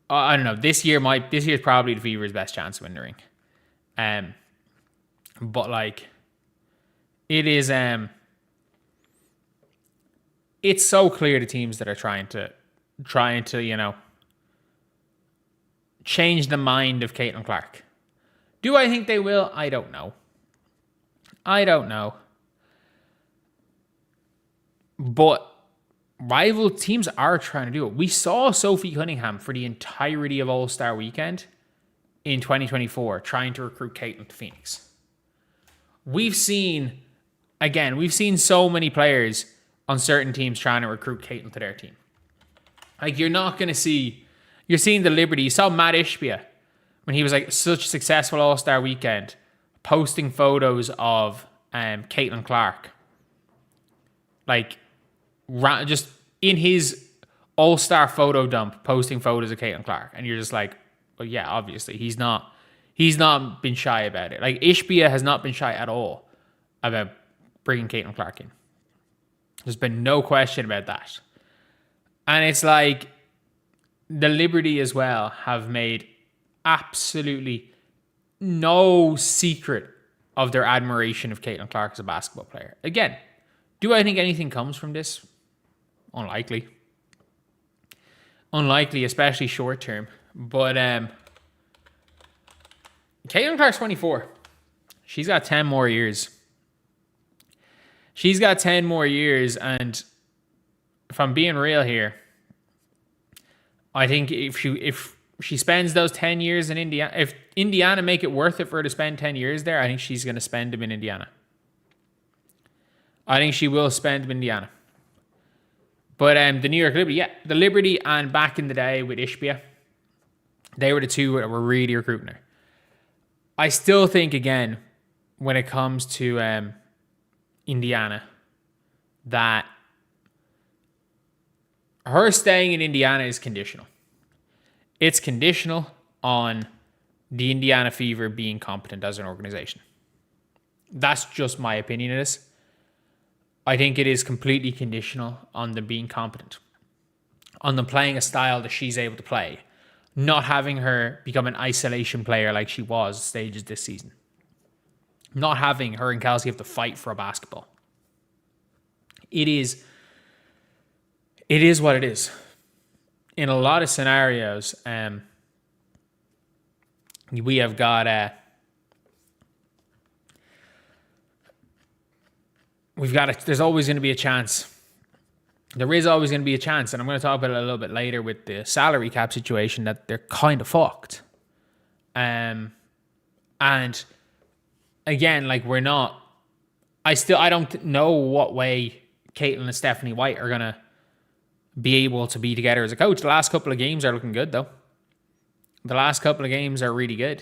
I don't know. This year is probably the Fever's best chance of winning the ring. But like, it is it's so clear to teams that are trying to change the mind of Caitlin Clark. Do I think they will? I don't know. But rival teams are trying to do it. We saw Sophie Cunningham for the entirety of All-Star Weekend in 2024 trying to recruit Caitlin to Phoenix. We've seen so many players on certain teams trying to recruit Caitlin to their team. Like, you're seeing the Liberty. You saw Matt Ishbia when he was like such a successful All-Star Weekend, posting photos of Caitlin Clark. Like, just in his All-Star photo dump, posting photos of Caitlin Clark. And you're just like, well, yeah, obviously. He's not been shy about it. Like, Ishbia has not been shy at all about bringing Caitlin Clark in. There's been no question about that. And it's like, the Liberty as well have made absolutely no secret of their admiration of Caitlin Clark as a basketball player. Again, do I think anything comes from this? Unlikely, especially short term. But Caitlin Clark's 24. She's got 10 more years. And if I'm being real here, I think if she spends those 10 years in Indiana, if Indiana make it worth it for her to spend 10 years there, I think she's going to spend them in Indiana. I think she will spend them in Indiana. But the New York Liberty, yeah, the Liberty, and back in the day with Ishbia, they were the two that were really recruiting her. I still think, again, when it comes to Indiana, that her staying in Indiana is conditional. It's conditional on the Indiana Fever being competent as an organization. That's just my opinion of this. I think it is completely conditional on them being competent, on them playing a style that she's able to play, not having her become an isolation player like she was stages this season, not having her and Kelsey have to fight for a basketball. It is what it is. in a lot of scenarios, we have got there's always going to be a chance. There is always going to be a chance, and I'm going to talk about it a little bit later with the salary cap situation, that they're kind of fucked. And again, like, we're not. I don't know what way Caitlin and Stephanie White are going to be able to be together as a coach. The last couple of games are looking good, though. The last couple of games are really good.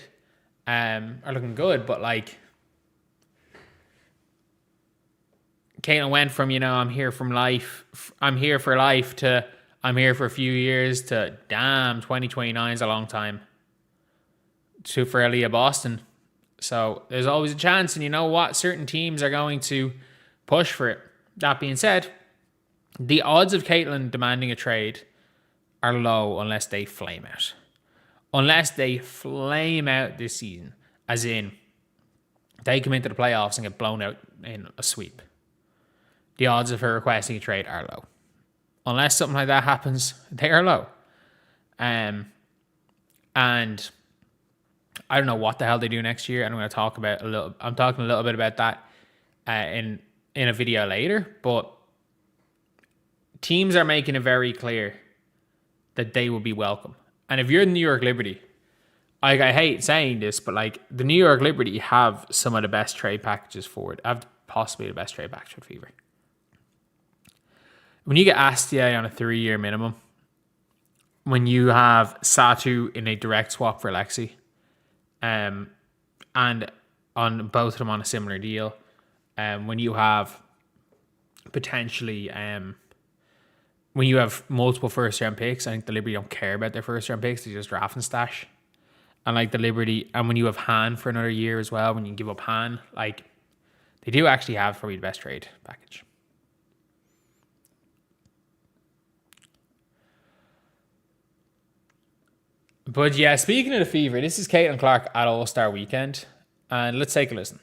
Are looking good, but like, Caitlin went from, I'm here for life to I'm here for a few years to 2029 is a long time for Aaliyah Boston. So there's always a chance, and you know what? Certain teams are going to push for it. That being said, the odds of Caitlin demanding a trade are low unless they flame out. Unless they flame out this season, as in they come into the playoffs and get blown out in a sweep. The odds of her requesting a trade are low. Unless something like that happens, they are low. And I don't know what the hell they do next year, and I'm talking a little bit about that in a video later, but teams are making it very clear that they will be welcome. And if you're the New York Liberty, I hate saying this, but like, the New York Liberty have some of the best trade packages forward. Have possibly the best trade package for Fever. When you get Astia on a 3-year minimum, when you have Satu in a direct swap for Lexi, and on both of them on a similar deal, when you have potentially when you have multiple first round picks, I think the Liberty don't care about their first round picks, they just draft and stash. And like the Liberty, and when you have Han for another year as well, when you give up Han, like, they do actually have probably the best trade package. But yeah, speaking of the Fever, this is Caitlin Clark at All-Star Weekend, and let's take a listen.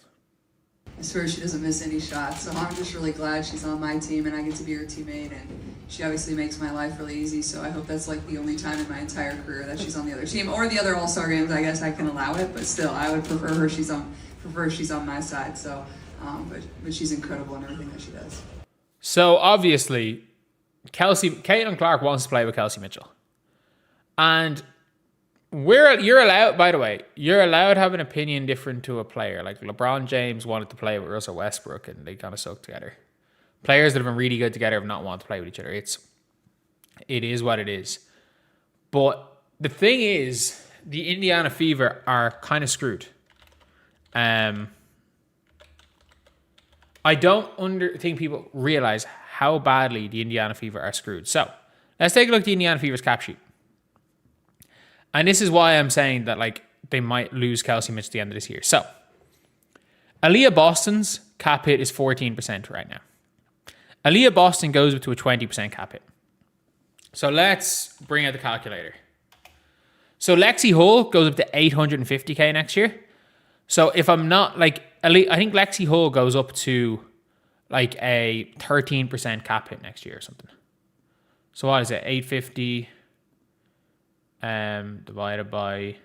I swear she doesn't miss any shots, so I'm just really glad she's on my team and I get to be her teammate, and she obviously makes my life really easy, so I hope that's like the only time in my entire career that she's on the other team, or the other All-Star games. I guess I can allow it, but still, I would prefer she's on my side. So, but she's incredible in everything that she does.
So obviously, Caitlin Clark wants to play with Kelsey Mitchell, and you're allowed, by the way, you're allowed to have an opinion different to a player. Like, LeBron James wanted to play with Russell Westbrook and they kind of suck together. Players that have been really good together have not wanted to play with each other. It is what it is. But the thing is, the Indiana Fever are kind of screwed. I don't think people realize how badly the Indiana Fever are screwed. So let's take a look at the Indiana Fever's cap sheet. And this is why I'm saying that, like, they might lose Kelsey Mitchell at the end of this year. So, Aaliyah Boston's cap hit is 14% right now. Aaliyah Boston goes up to a 20% cap hit. So let's bring out the calculator. So Lexi Hull goes up to $850K next year. So if I'm not, like, I think Lexi Hull goes up to like a 13% cap hit next year or something. So what is it? 850 divided by,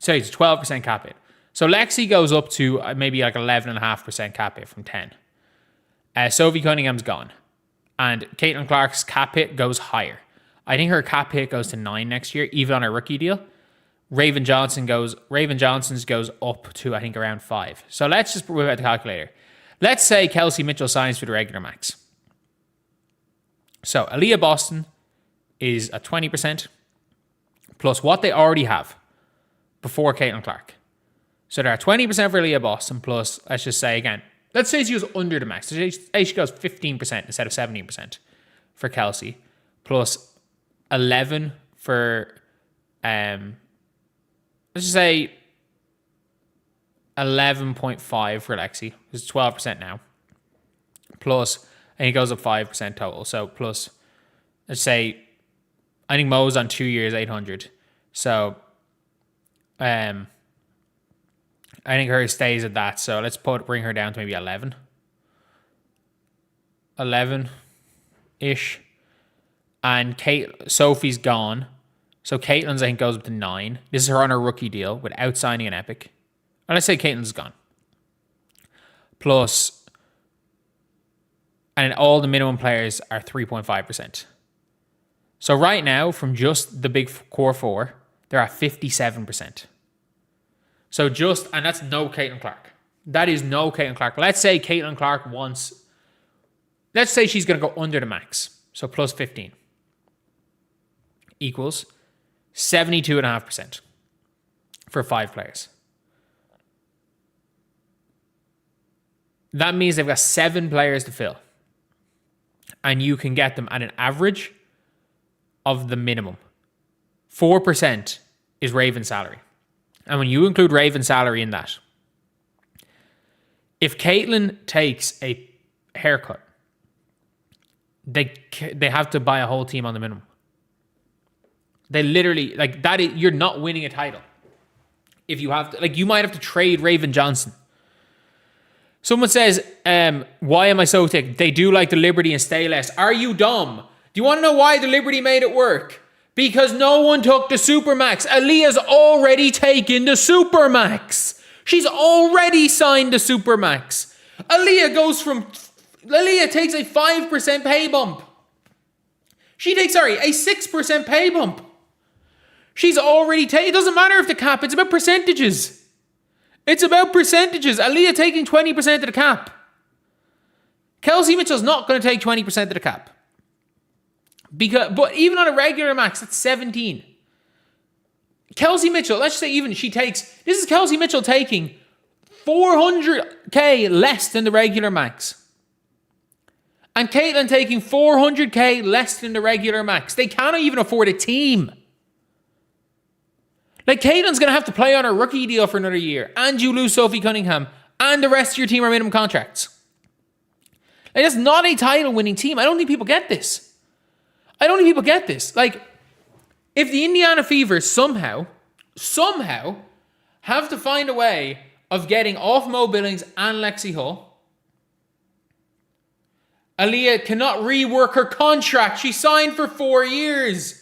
so it's 12% cap hit. So Lexi goes up to maybe like 11.5% cap hit from 10. Sophie Cunningham's gone. And Caitlin Clark's cap hit goes higher. I think her cap hit goes to 9 next year, even on her rookie deal. Raven Johnson's goes up to, I think, around 5. So let's just whip out the calculator. Let's say Kelsey Mitchell signs for the regular max. So Aaliyah Boston is at 20% plus what they already have before Caitlin Clark. So they're at 20% for Aaliyah Boston plus, let's just say again, let's say she goes under the max. So she goes 15% instead of 17% for Kelsey, plus 11 for, let's just say 11.5 for Lexi, which is 12% now. Plus, and he goes up 5% total. So plus, let's say, I think Mo's on 2 years, 800. So, I think hers stays at that. So let's bring her down to maybe 11. 11-ish. and Sophie's gone. So Caitlin's, I think, goes up to 9. This is her on her rookie deal without signing an epic. And let's say Caitlin's gone. Plus, and all the minimum players are 3.5%. So right now, from just the big core 4, they're at 57%. So and that's no Caitlin Clark. That is no Caitlin Clark. Let's say Caitlin Clark let's say she's going to go under the max. So plus 15 equals 72.5% for 5 players. That means they've got 7 players to fill. And you can get them at an average of the minimum. 4% is Raven's salary. And when you include Raven's salary in that, if Caitlin takes a haircut, they have to buy a whole team on the minimum. They literally, like, that is, you're not winning a title. If you have to, like, you might have to trade Raven Johnson. Someone says, why am I so thick? They do like the Liberty and stay less. Are you dumb? Do you want to know why the Liberty made it work? Because no one took the Supermax. Aaliyah's already taken the Supermax. She's already signed the Supermax. Aaliyah takes a 5% pay bump. She takes, a 6% pay bump. She's already taken, it doesn't matter if the cap, it's about percentages. It's about percentages. Aaliyah taking 20% of the cap. Kelsey Mitchell's not going to take 20% of the cap. But even on a regular max, that's 17. Kelsey Mitchell, let's say even this is Kelsey Mitchell taking 400k less than the regular max. And Caitlin taking 400k less than the regular max. They cannot even afford a team. Like, Caitlin's going to have to play on her rookie deal for another year. And you lose Sophie Cunningham. And the rest of your team are minimum contracts. Like, that's not a title-winning team. I don't think people get this. Like, if the Indiana Fever somehow have to find a way of getting off Mo Billings and Lexi Hull, Aaliyah cannot rework her contract. She signed for 4 years.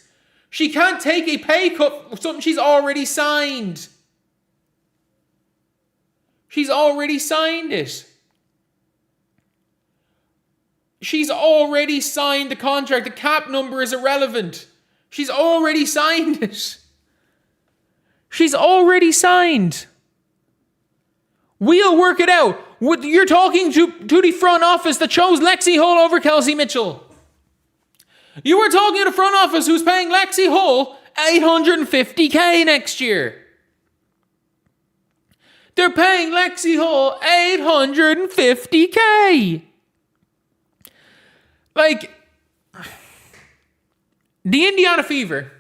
She can't take a pay cut for something she's already signed. She's already signed it. She's already signed the contract. The cap number is irrelevant. She's already signed it. She's already signed. We'll work it out. You're talking to the front office that chose Lexi Hull over Kelsey Mitchell. You were talking to the front office who's paying Lexi Hull $850k next year. They're paying Lexi Hull $850k. Like, the Indiana Fever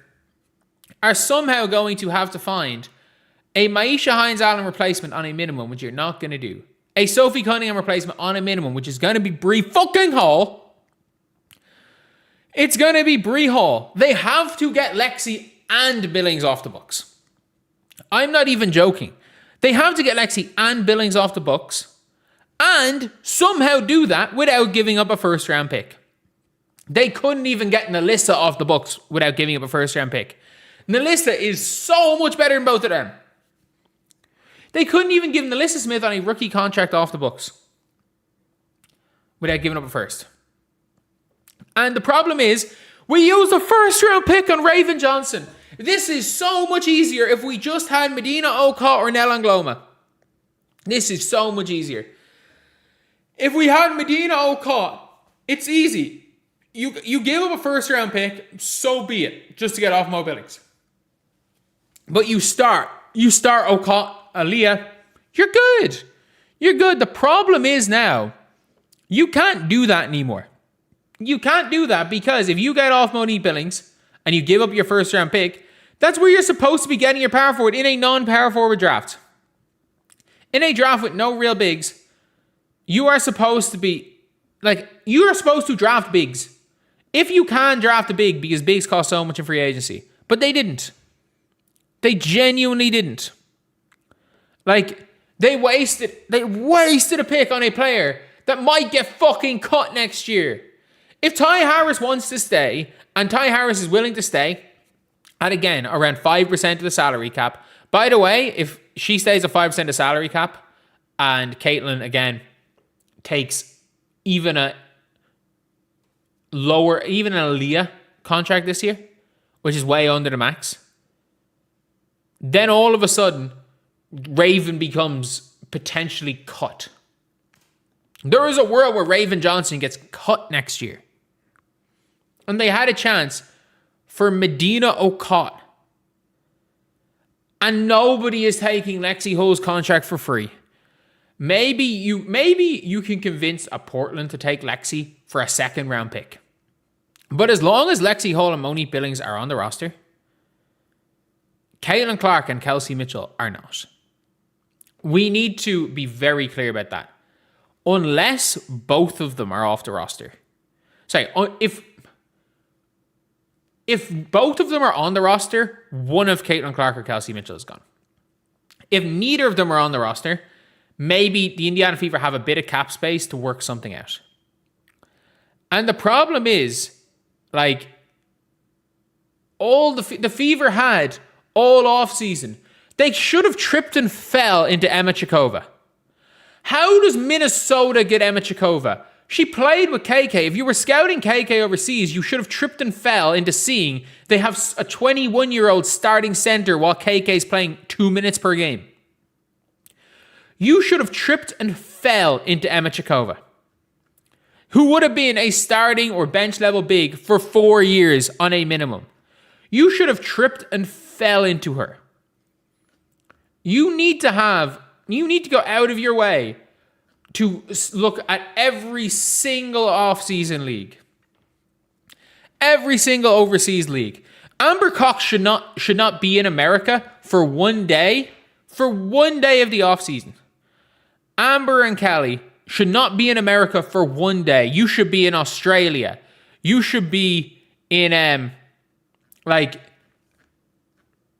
are somehow going to have to find a Maisha Hines-Allen replacement on a minimum, which you're not going to do. A Sophie Cunningham replacement on a minimum, which is going to be Bree fucking Hall. It's going to be Bree Hall. They have to get Lexi and Billings off the books. I'm not even joking. They have to get Lexi and Billings off the books and somehow do that without giving up a first-round pick. They couldn't even get Nalissa off the books without giving up a first-round pick. Nalissa is so much better than both of them. They couldn't even give Nalissa Smith on a rookie contract off the books without giving up a first. And the problem is, we used a first-round pick on Raven Johnson. This is so much easier if we just had Medina Okot or Nell Angloma. This is so much easier. If we had Medina Okot, it's easy. You give up a first-round pick, so be it, just to get off Mo Billings. But you start Okot, Aaliyah, you're good. You're good. The problem is now, you can't do that anymore. You can't do that because if you get off Monique Billings and you give up your first-round pick, that's where you're supposed to be getting your power forward in a non-power forward draft. In a draft with no real bigs, you are supposed to draft bigs. If you can draft a big, because bigs cost so much in free agency. But they didn't. They genuinely didn't. Like, they wasted a pick on a player that might get fucking cut next year. If Ty Harris wants to stay, and Ty Harris is willing to stay, at again, around 5% of the salary cap. By the way, if she stays at 5% of salary cap, and Caitlin, again, takes even a Aaliyah contract this year, which is way under the max, then all of a sudden, Raven becomes potentially cut. There is a world where Raven Johnson gets cut next year. And they had a chance for Medina Okot. And nobody is taking Lexi Hull's contract for free. Maybe you can convince a Portland to take Lexi for a 2nd round pick. But as long as Lexi Hull and Monique Billings are on the roster, Caitlin Clark and Kelsey Mitchell are not. We need to be very clear about that. Unless both of them are off the roster. Sorry, if both of them are on the roster, one of Caitlin Clark or Kelsey Mitchell is gone. If neither of them are on the roster, maybe the Indiana Fever have a bit of cap space to work something out. And the problem is, like, all the Fever had all off season, they should have tripped and fell into Emma Chikova. How does Minnesota get Emma Chikova? She played with KK. If you were scouting KK overseas, you should have tripped and fell into seeing they have a 21-year-old starting center while KK is playing 2 minutes per game. You should have tripped and fell into Emma Chikova, who would have been a starting or bench level big for 4 years on a minimum. You should have tripped and fell into her. You need to go out of your way to look at every single off-season league. Every single overseas league. Amber Cox should not be in America for 1 day. For 1 day of the off-season. Amber and Kelly should not be in America for 1 day. You should be in Australia. You should be in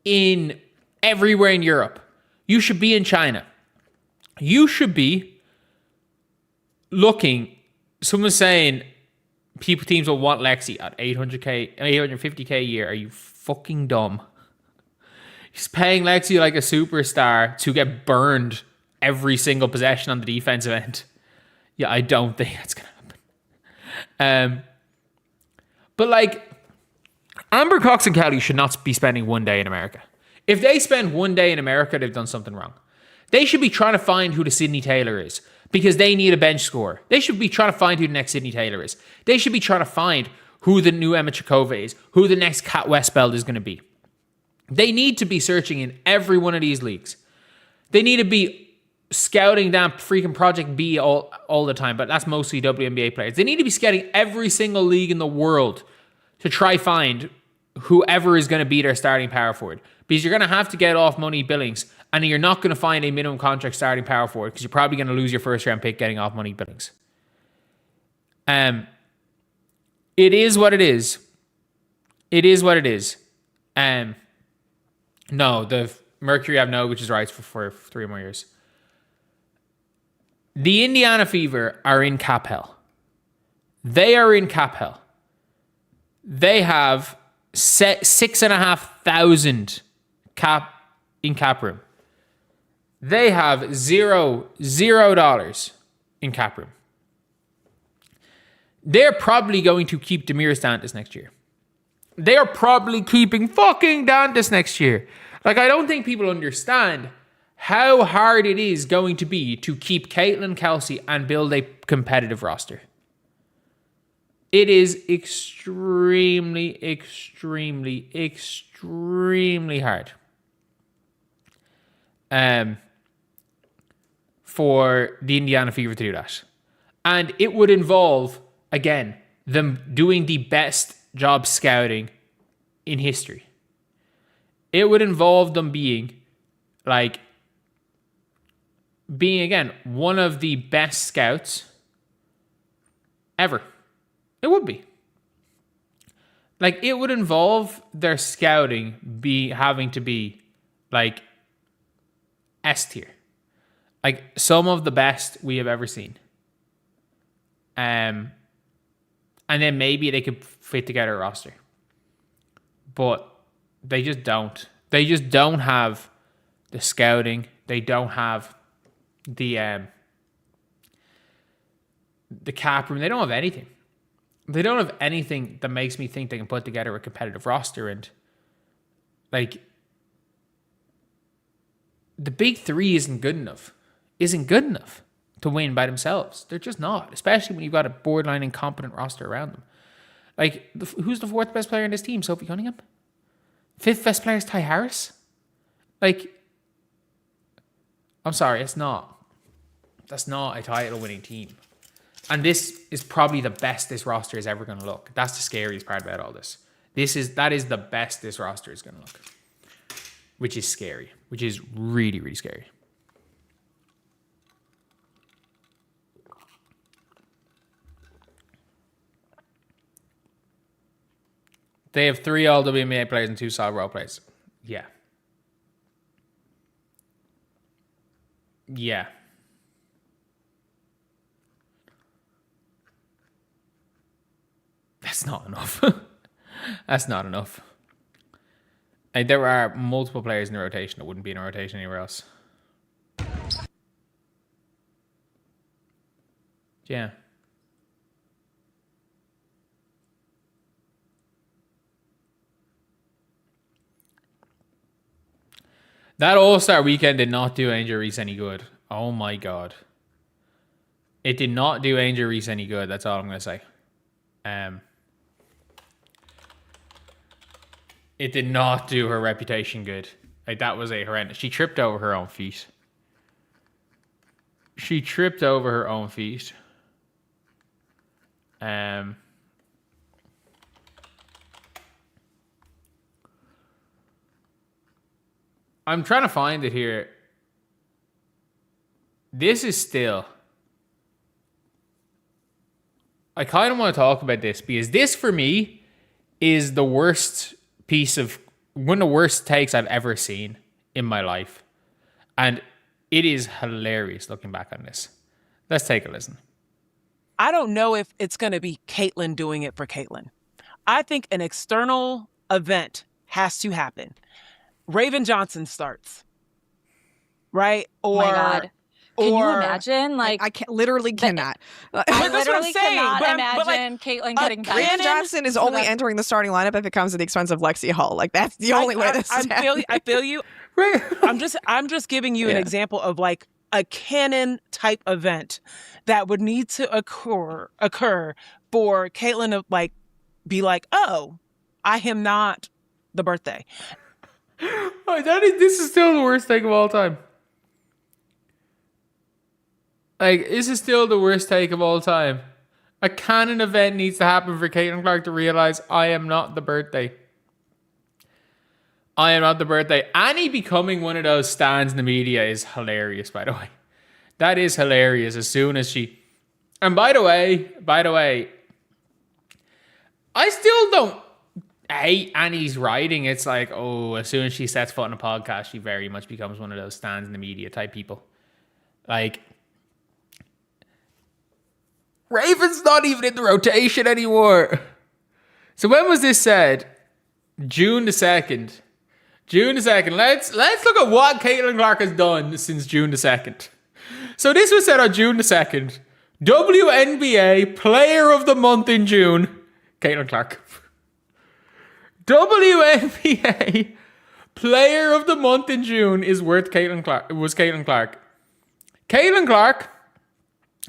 in everywhere in Europe. You should be in China. You should be looking. Someone's saying teams will want Lexi at 850K a year. Are you fucking dumb? He's paying Lexi like a superstar to get burned every single possession on the defensive end. Yeah, I don't think that's going to happen. But like, Amber Cox and Kelly should not be spending 1 day in America. If they spend 1 day in America, they've done something wrong. They should be trying to find who the Sydney Taylor is because they need a bench scorer. They should be trying to find who the next Sydney Taylor is. They should be trying to find who the new Emma Chikova is, who the next Kat Westbeld is going to be. They need to be searching in every one of these leagues. They need to be scouting that freaking Project B all the time, but that's mostly WNBA players. They need to be scouting every single league in the world to try find whoever is going to be their starting power forward. Because you're going to have to get off Monique Billings, and you're not going to find a minimum contract starting power forward because you're probably going to lose your 1st round pick getting off Monique Billings. It is what it is. It is what it is. No, the Mercury have no, which is rights for 3 more years. The Indiana Fever are in cap hell. They are in cap hell. They have $6,500 cap in cap room. They have $0 in cap room. They're probably going to keep Demiris Dantas next year. They are probably keeping fucking Dantas next year. Like, I don't think people understand how hard it is going to be to keep Caitlin Kelsey and build a competitive roster. It is extremely, extremely, extremely hard. For the Indiana Fever to do that. And it would involve, again, them doing the best job scouting in history. It would involve them being, again, one of the best scouts ever. It would be. It would involve their scouting having to be, S tier. Some of the best we have ever seen. And And then maybe they could fit together a roster. But they just don't. They just don't have the scouting. They don't have the cap room. They don't have anything. They don't have anything that makes me think they can put together a competitive roster. And like, the big three isn't good enough to win by themselves. They're just not, especially when you've got a borderline incompetent roster around them. Like, who's the fourth best player in this team? Sophie Cunningham? Fifth best player is Ty Harris? Like, I'm sorry, it's not. That's not a title-winning team. And this is probably the best this roster is ever going to look. That's the scariest part about all this. That is the best this roster is going to look. Which is scary. Which is really, really scary. They have 3 All-WNBA players and 2 solid role players. Yeah. Yeah. That's not enough. That's not enough. And there are multiple players in the rotation that wouldn't be in a rotation anywhere else. Yeah. That All-Star weekend did not do Angel Reese any good. Oh my God. It did not do Angel Reese any good. That's all I'm going to say. It did not do her reputation good. Like, that was a horrendous. She tripped over her own feet. I'm trying to find it here. This is still... I kind of want to talk about this because this, for me, is the worst one of the worst takes I've ever seen in my life. And it is hilarious looking back on this. Let's take a listen.
I don't know if it's going to be Caitlyn doing it for Caitlyn. I think an external event has to happen. Raven Johnson starts, right? Or,
oh my God. Can you imagine? Like,
I literally cannot.
I literally cannot imagine Caitlyn getting back.
Raven Johnson is only entering the starting lineup if it comes at the expense of Lexi Hall. Like, that's the only way this is happening.
I feel you. I'm just giving you an example of like a canon type event that would need to occur for Caitlyn to like be like, oh, I am not the birthday.
Oh, this is still the worst take of all time. Like, this is still the worst take of all time. A canon event needs to happen for Caitlin Clark to realize I am not the birthday. I am not the birthday. Annie becoming one of those stands in the media is hilarious, by the way. That is hilarious as soon as she... And by the way, I still don't hate Annie's writing. It's like, oh, as soon as she sets foot on a podcast, she very much becomes one of those stands in the media type people. Like... Raven's not even in the rotation anymore. So when was this said? June the 2nd. June the 2nd. Let's look at what Caitlin Clark has done since June the 2nd. So this was said on June the 2nd. WNBA Player of the Month in June, Caitlin Clark. WNBA Player of the Month in June was Caitlin Clark. Caitlin Clark,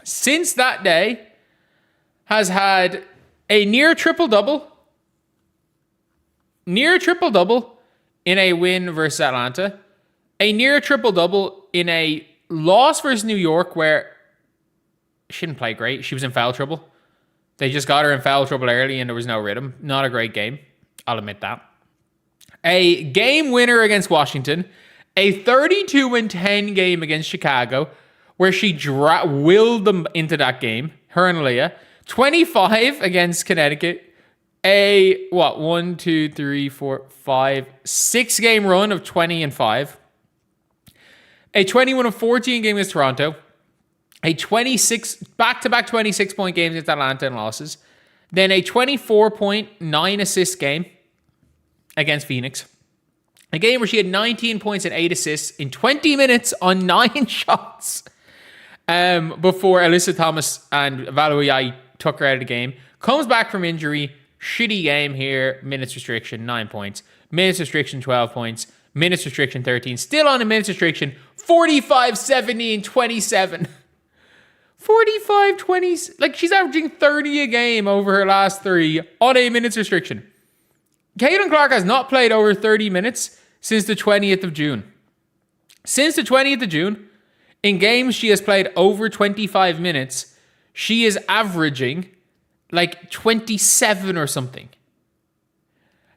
since that day, has had a near triple-double in a win versus Atlanta, a near triple-double in a loss versus New York where she didn't play great. She was in foul trouble. They just got her in foul trouble early and there was no rhythm. Not a great game. I'll admit that. A game winner against Washington, a 32-10 game against Chicago, where she willed them into that game, her and Leah. 25 against Connecticut. A, 6-game run of 20-5. A 21-14 game against Toronto. A back-to-back 26-point games against Atlanta and losses. Then a 24-point, 9-assist game against Phoenix. A game where she had 19 points and 8 assists in 20 minutes on 9 shots. Before Alyssa Thomas and Valerie took her out of the game. Comes back from injury. Shitty game here. Minutes restriction, 9 points. Minutes restriction, 12 points. Minutes restriction, 13. Still on a minutes restriction. 45, 17, 27. 45, 20. Like, she's averaging 30 a game over her last 3 on a minutes restriction. Caitlin Clark has not played over 30 minutes since the 20th of June. Since the 20th of June, in games she has played over 25 minutes, she is averaging like 27 or something.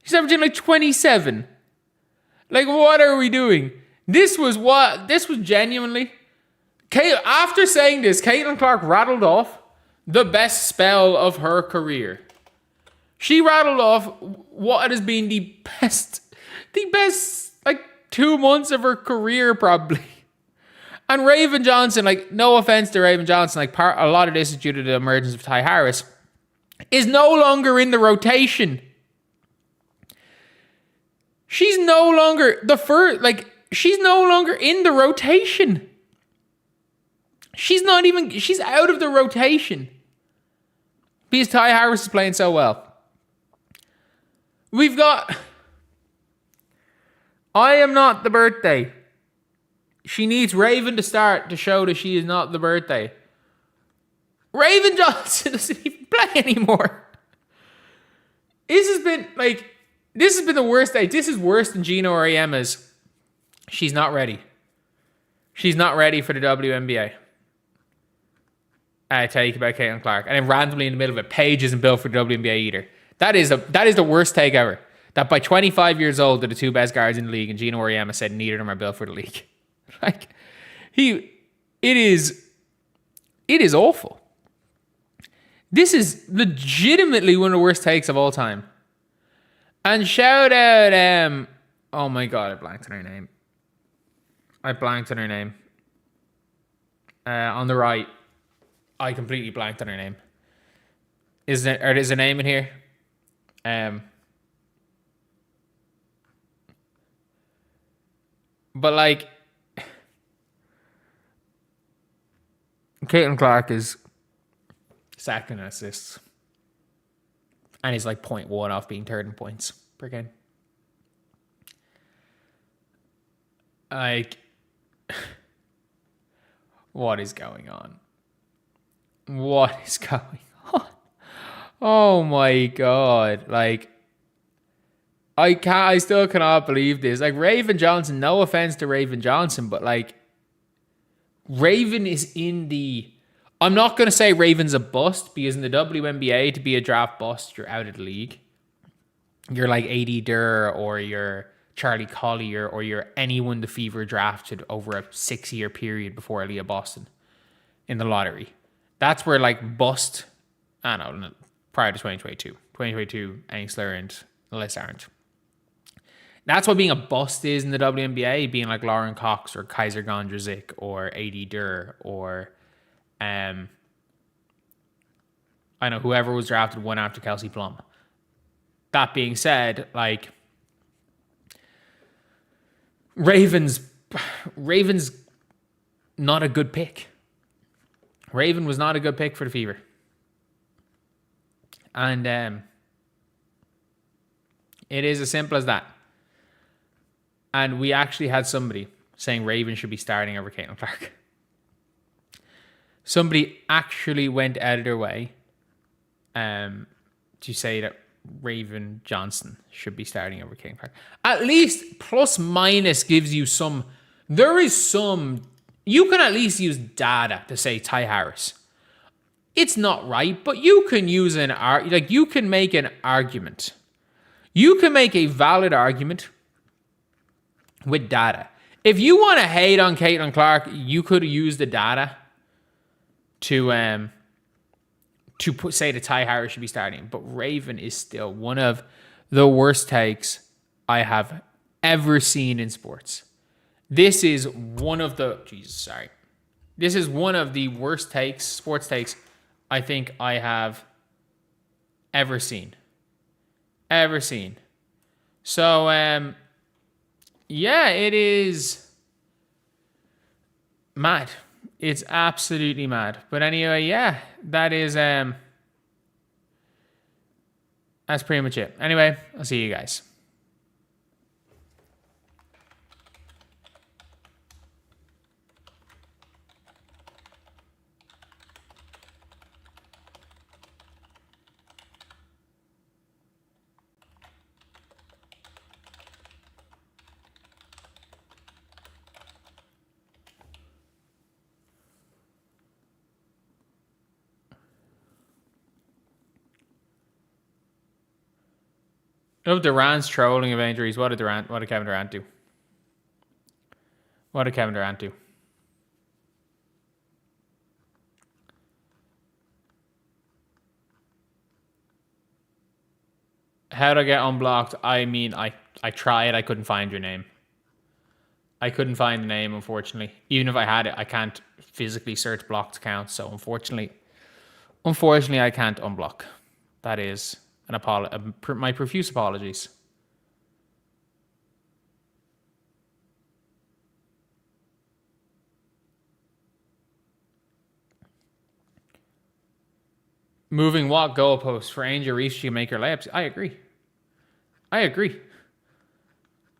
She's averaging like 27. Like, what are we doing? This was genuinely... After saying this, Caitlin Clark rattled off the best spell of her career. She rattled off what has been the best, like, 2 months of her career, probably. And Raven Johnson, like, no offense to Raven Johnson, like, a lot of this is due to the emergence of Ty Harris, is no longer in the rotation. She's no longer she's no longer in the rotation. She's out of the rotation. Because Ty Harris is playing so well. We've got I am not the birthday. She needs Raven to start to show that she is not the birthday. Raven Johnson doesn't even play anymore. This has been the worst day. This is worse than Gino Auriemma's. She's not ready. She's not ready for the WNBA. I tell you about Caitlin Clark. And then randomly in the middle of it, Paige isn't built for the WNBA either. That is the worst take ever. That by 25 years old, they're the 2 best guards in the league, and Gino Auriemma said neither of them are built for the league. Like, it is awful. This is legitimately one of the worst takes of all time. And shout out, oh my God, I blanked on her name. On the right, I completely blanked on her name. Is there a name in here? But like, Caitlin Clark is second in assists. And he's like 0.1 off being third in points per game. Like, what is going on? What is going on? Oh my God. Like, I still cannot believe this. Like, Raven Johnson, no offense to Raven Johnson, but like, Raven is in the... I'm not going to say Raven's a bust, because in the WNBA, to be a draft bust, you're out of the league. You're like AD Durr, or you're Charlie Collier, or you're anyone the Fever drafted over a 6-year period before Aaliyah Boston in the lottery. That's where like bust, I don't know, prior to 2022. 2022, Angsler and Liz aren't. That's what being a bust is in the WNBA, being like Lauren Cox or Kaiser Gondrezick or AD Durr or I know whoever was drafted one after Kelsey Plum. That being said, like, Raven's not a good pick. Raven was not a good pick for the Fever. And it is as simple as that. And we actually had somebody saying Raven should be starting over Caitlin Clark. Somebody actually went out of their way to say that Raven Johnson should be starting over Caitlin Clark. At least plus minus gives you some... There is some... You can at least use data to say Ty Harris. It's not right, but you can use you can make an argument. You can make a valid argument with data. If you want to hate on Caitlin Clark, you could use the data to say that Ty Harris should be starting. But Raven is still one of the worst takes I have ever seen in sports. This is one of the... This is one of the worst takes, sports takes, I think I have ever seen. Ever seen. So, yeah, it is mad. It's absolutely mad. But anyway, yeah, that is, that's pretty much it. Anyway, I'll see you guys. Oh, Durant's trolling of injuries. What did Kevin Durant do? What did Kevin Durant do? How to get unblocked? I mean, I tried. I couldn't find your name. I couldn't find the name, unfortunately. Even if I had it, I can't physically search blocked accounts. So unfortunately, I can't unblock. That is my profuse apologies. Moving what goalposts for Angel Reese to make her layups? I agree.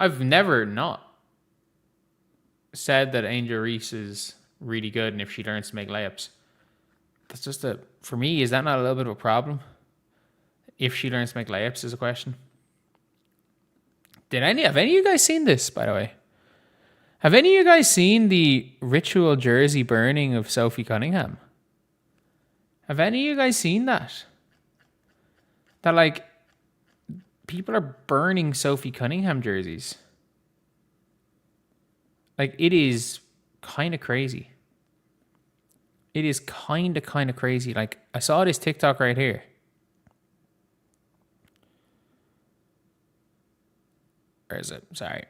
I've never not said that Angel Reese is really good and if she learns to make layups. That's just for me, is that not a little bit of a problem? If she learns to make layups is a question. Have any of you guys seen this, by the way? Have any of you guys seen the ritual jersey burning of Sophie Cunningham? Have any of you guys seen that? That, like, people are burning Sophie Cunningham jerseys. Like, it is kind of crazy. It is kind of crazy. Like, I saw this TikTok right here. Where is it? Sorry.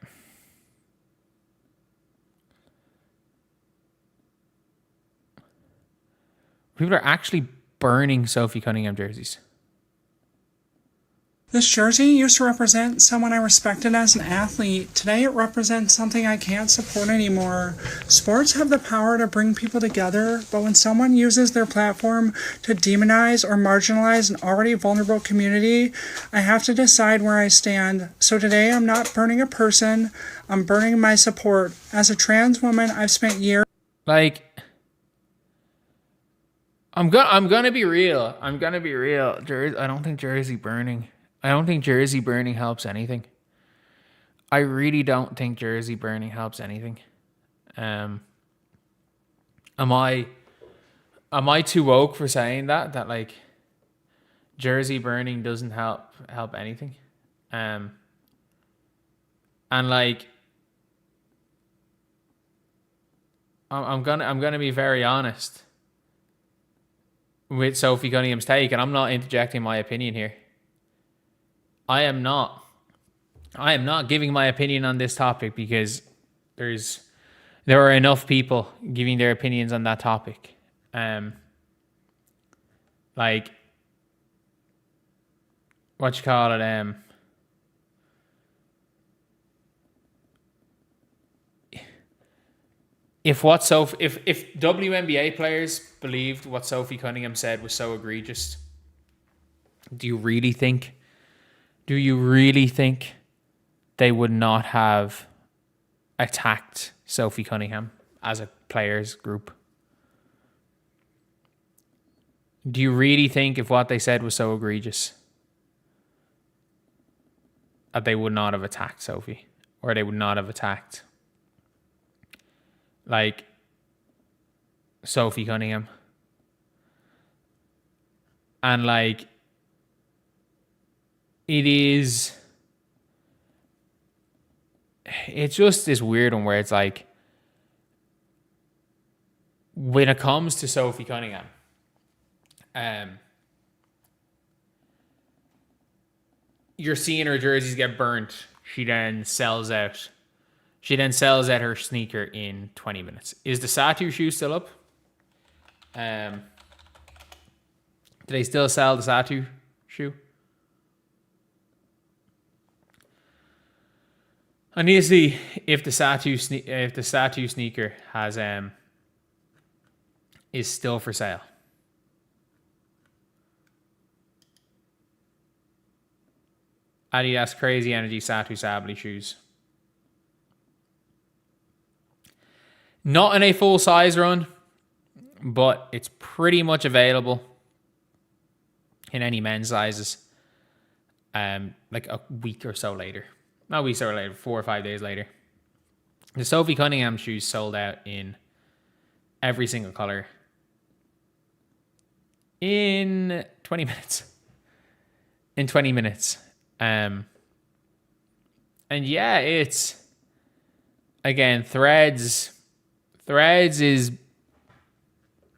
People are actually burning Sophie Cunningham jerseys.
This jersey used to represent someone I respected as an athlete. Today it represents something I can't support anymore. Sports have the power to bring people together, but when someone uses their platform to demonize or marginalize an already vulnerable community, I have to decide where I stand. So today I'm not burning a person, I'm burning my support. As a trans woman, I've spent years...
Like... I'm gonna be real. I don't think jersey burning helps anything. I really don't think jersey burning helps anything. Am I too woke for saying that like jersey burning doesn't help anything? And like I'm gonna be very honest with Sophie Cunningham's take, and I'm not interjecting my opinion here. I am not giving my opinion on this topic because there are enough people giving their opinions on that topic. Like what you call it, if WNBA players believed what Sophie Cunningham said was so egregious, do you really think they would not have attacked Sophie Cunningham as a players group? Do you really think if what they said was so egregious that they would not have attacked Sophie, or they would not have attacked like Sophie Cunningham? And like it's just this weird one where it's like, when it comes to Sophie Cunningham, you're seeing her jerseys get burnt. She then sells out her sneaker in 20 minutes. Is the Satu shoe still up? Do they still sell the Satu shoe. I need to see if the Satu sneaker has is still for sale. Adidas Crazy Energy Satu Sably shoes. Not in a full size run, but it's pretty much available in any men's sizes. Like a week or so later. Not a week or so later, 4 or 5 days later. The Sophie Cunningham shoes sold out in every single color in 20 minutes. In 20 minutes. And yeah, it's again, Threads is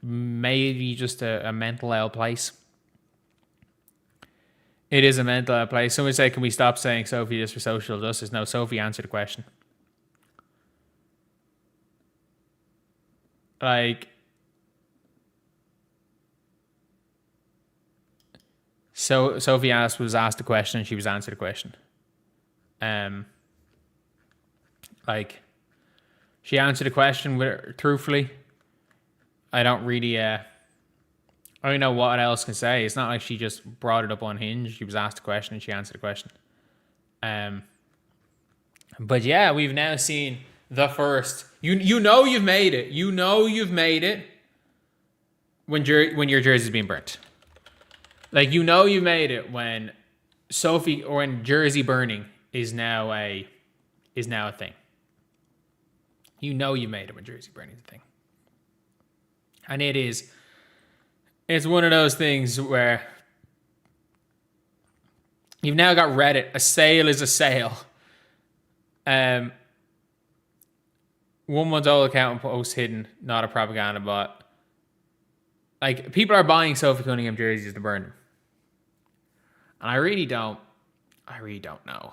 maybe just a mental ill place. It is a mental ill place. Someone say, can we stop saying Sophie just for social justice? No, Sophie answered the question. Like, so Sophie was asked a question and she was answered a question. Like, she answered a question truthfully. I don't know what else I can say. It's not like she just brought it up on Hinge. She was asked a question and she answered a question. But yeah, we've now seen the first. You know you've made it. You know you've made it when your jersey's being burnt. Like, you know you made it when Sophie or when jersey burning is now a thing. You know you made it when jersey burning is a thing. And it's one of those things where you've now got Reddit. A sale is a sale. 1 month old account post hidden, not a propaganda bot. Like, people are buying Sophie Cunningham jerseys to burn them. And I really don't know.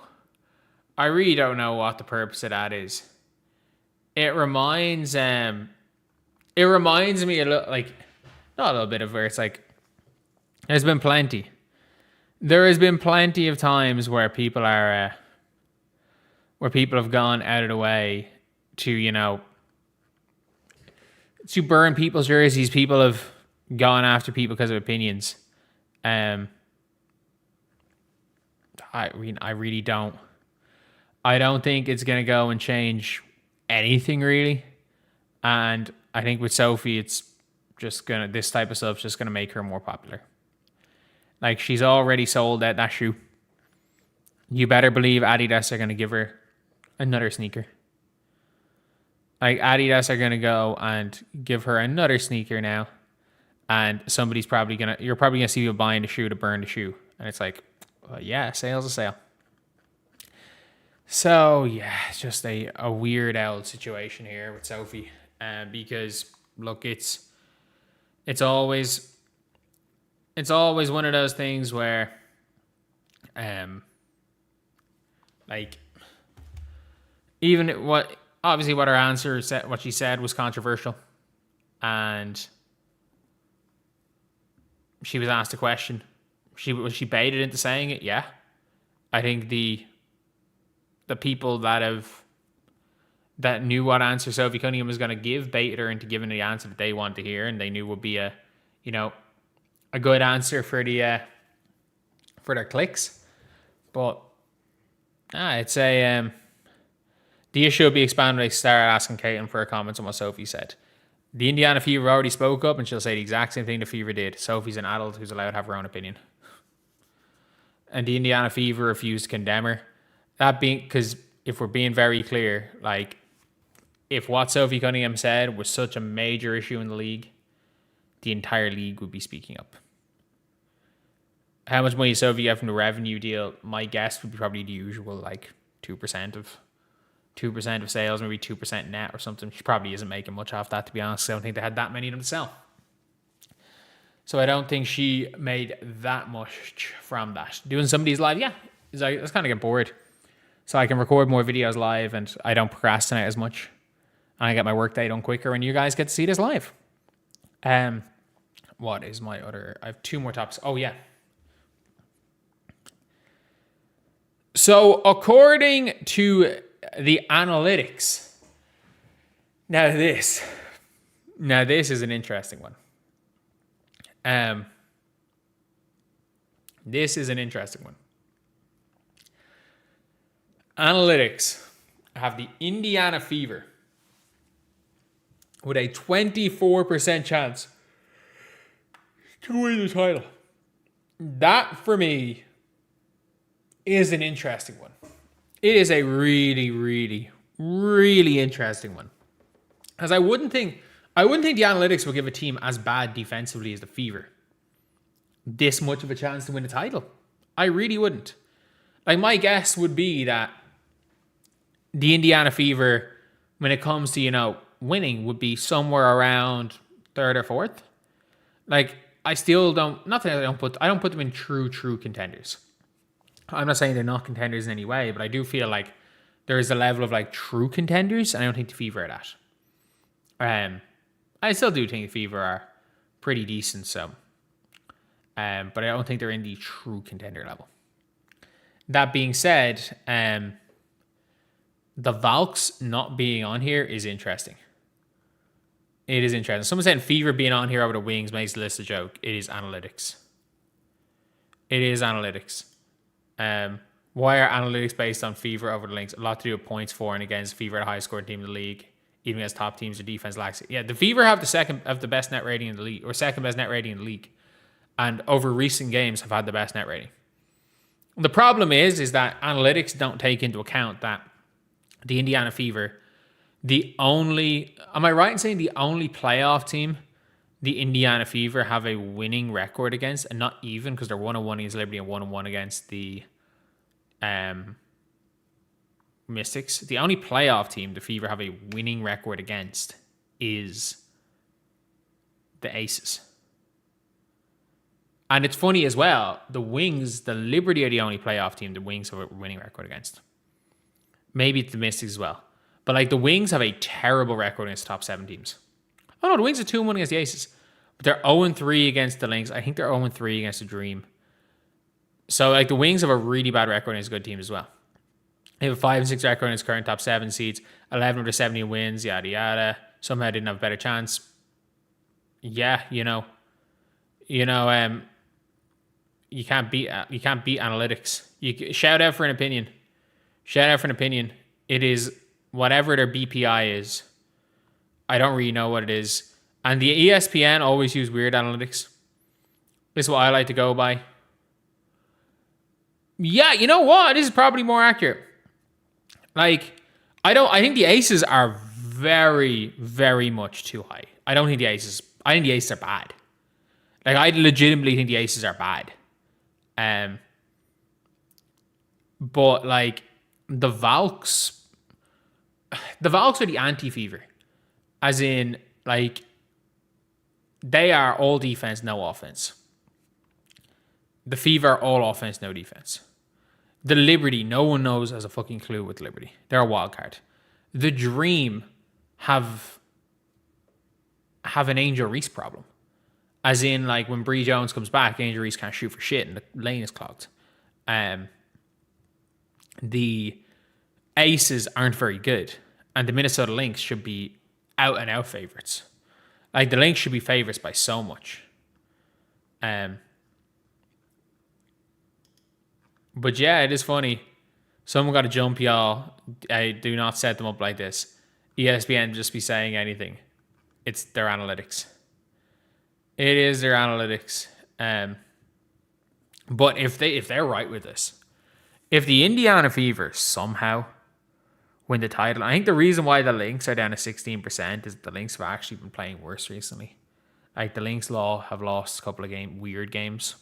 I really don't know what the purpose of that is. It reminds me a little, like, not a little bit of where it's like, there has been plenty of times where people have gone out of the way to, to burn people's jerseys. People have gone after people because of opinions. I don't think it's going to go and change anything really. And I think with Sophie, it's just this type of stuff's just going to make her more popular. Like, she's already sold out that shoe. You better believe Adidas are going to give her another sneaker. Like, Adidas are going to go and give her another sneaker now. And you're probably going to see people buying the shoe to burn the shoe. And it's like, well, yeah, sale's a sale. So, yeah, it's just a weird old situation here with Sophie. Because, look, it's always one of those things where, like, even what her answer said, what she said was controversial, and she was asked a question. She baited into saying it. Yeah, I think the people that knew what answer Sophie Cunningham was going to give baited her into giving the answer that they wanted to hear, and they knew would be a good answer for their clicks. But it's the issue will be expanded when they start asking Caitlin for her comments on what Sophie said. The Indiana Fever already spoke up, and she'll say the exact same thing the Fever did. Sophie's an adult who's allowed to have her own opinion. And the Indiana Fever refused to condemn her. That being, because if we're being very clear, like, if what Sophie Cunningham said was such a major issue in the league, the entire league would be speaking up. How much money Sophie got from the revenue deal? My guess would be probably the usual, like 2% of sales, maybe 2% net or something. She probably isn't making much off that, to be honest. I don't think they had that many of them to sell. So I don't think she made that much from that. Doing some of these live, yeah, I was kind of get bored. So I can record more videos live and I don't procrastinate as much. And I get my work day done quicker and you guys get to see this live. What is my other... I have 2 more topics. Oh, yeah. So according to the analytics, now this is an interesting one. This is an interesting one. Analytics have the Indiana Fever with a 24% chance to win the title. That, for me, is an interesting one. It is a really, really, really interesting one. As I wouldn't think the analytics would give a team as bad defensively as the Fever this much of a chance to win the title. I really wouldn't. Like, my guess would be that the Indiana Fever, when it comes to, winning, would be somewhere around third or fourth. Like, I still don't, not that I don't put them in true contenders. I'm not saying they're not contenders in any way, but I do feel like there is a level of like true contenders, and I don't think the Fever are that. I still do think the Fever are pretty decent, so. But I don't think they're in the true contender level. That being said, the Valks not being on here is interesting. It is interesting. Someone said Fever being on here over the Wings makes the list a joke. It is analytics. It is analytics. Why are analytics based on Fever over the Lynx? A lot to do with points for and against. Fever, the highest scoring team in the league. Even against top teams, the defense lacks it. Yeah, the Fever have the best net rating in the league, or second best net rating in the league. And over recent games have had the best net rating. The problem is that analytics don't take into account that the Indiana Fever, am I right in saying the only playoff team the Indiana Fever have a winning record against, and not even, because they're 1-1 against Liberty and 1-1 against the Mystics. The only playoff team the Fever have a winning record against is the Aces. And it's funny as well, the Wings, the Liberty are the only playoff team the Wings have a winning record against. Maybe it's the Mystics as well. But like the Wings have a terrible record against top 7 teams. Oh no, the Wings are 2-1 against the Aces. But they're 0-3 against the Lynx. I think they're 0-3 against the Dream. So like the Wings have a really bad record against good teams as well. They have a 5-6 record against current top 7 seeds. 11 of their 17 wins, yada yada. Somehow didn't have a better chance. Yeah, you can't beat analytics. You shout out for an opinion. Shout out for an opinion. It is whatever their BPI is. I don't really know what it is. And the ESPN always use weird analytics. This is what I like to go by. Yeah, you know what? This is probably more accurate. Like, I think the Aces are very, very much too high. I think the Aces are bad. Like, I legitimately think the Aces are bad. But like the Valks are the anti-Fever, as in like they are all defense, no offense. The Fever are all offense, no defense. The Liberty, no one knows has a fucking clue with Liberty. They're a wild card. The Dream have an Angel Reese problem. As in, like, when Bree Jones comes back, Angel Reese can't shoot for shit and the lane is clogged. The Aces aren't very good. And the Minnesota Lynx should be out-and-out favorites. Like, the Lynx should be favorites by so much. But yeah, it is funny. Someone got to jump, y'all. I do not set them up like this. ESPN just be saying anything. It's their analytics. It is their analytics. But if they're right with this, if the Indiana Fever somehow win the title, I think the reason why the Lynx are down to 16% is the Lynx have actually been playing worse recently. Like the Lynx have lost a couple of weird games.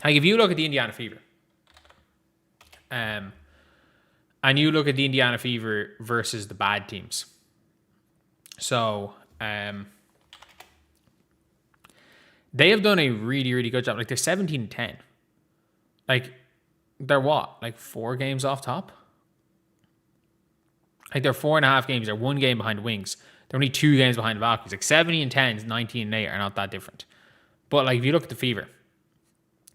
Like if you look at the Indiana Fever, and you look at the Indiana Fever versus the bad teams. So, they have done a really, really good job. Like, they're 17-10. Like, they're what? Like, 4 games off top? Like, they're 4.5 games. They're 1 game behind the Wings. They're only 2 games behind the Valkyries. Like, 70-10, 19-8 are not that different. But, like, if you look at the Fever,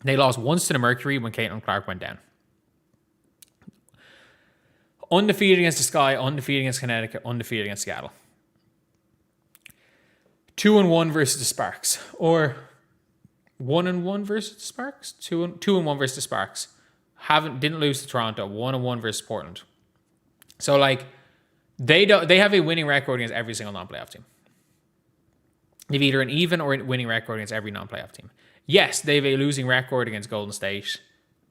they lost once to the Mercury when Caitlin Clark went down. undefeated against the Sky, undefeated against Connecticut, undefeated against Seattle. 2-1 versus the Sparks, or 1-1 versus the Sparks. 2-1 versus the Sparks. Didn't lose to Toronto. 1-1 versus Portland. So like, they have a winning record against every single non-playoff team. They've either an even or a winning record against every non-playoff team. Yes, they have a losing record against Golden State,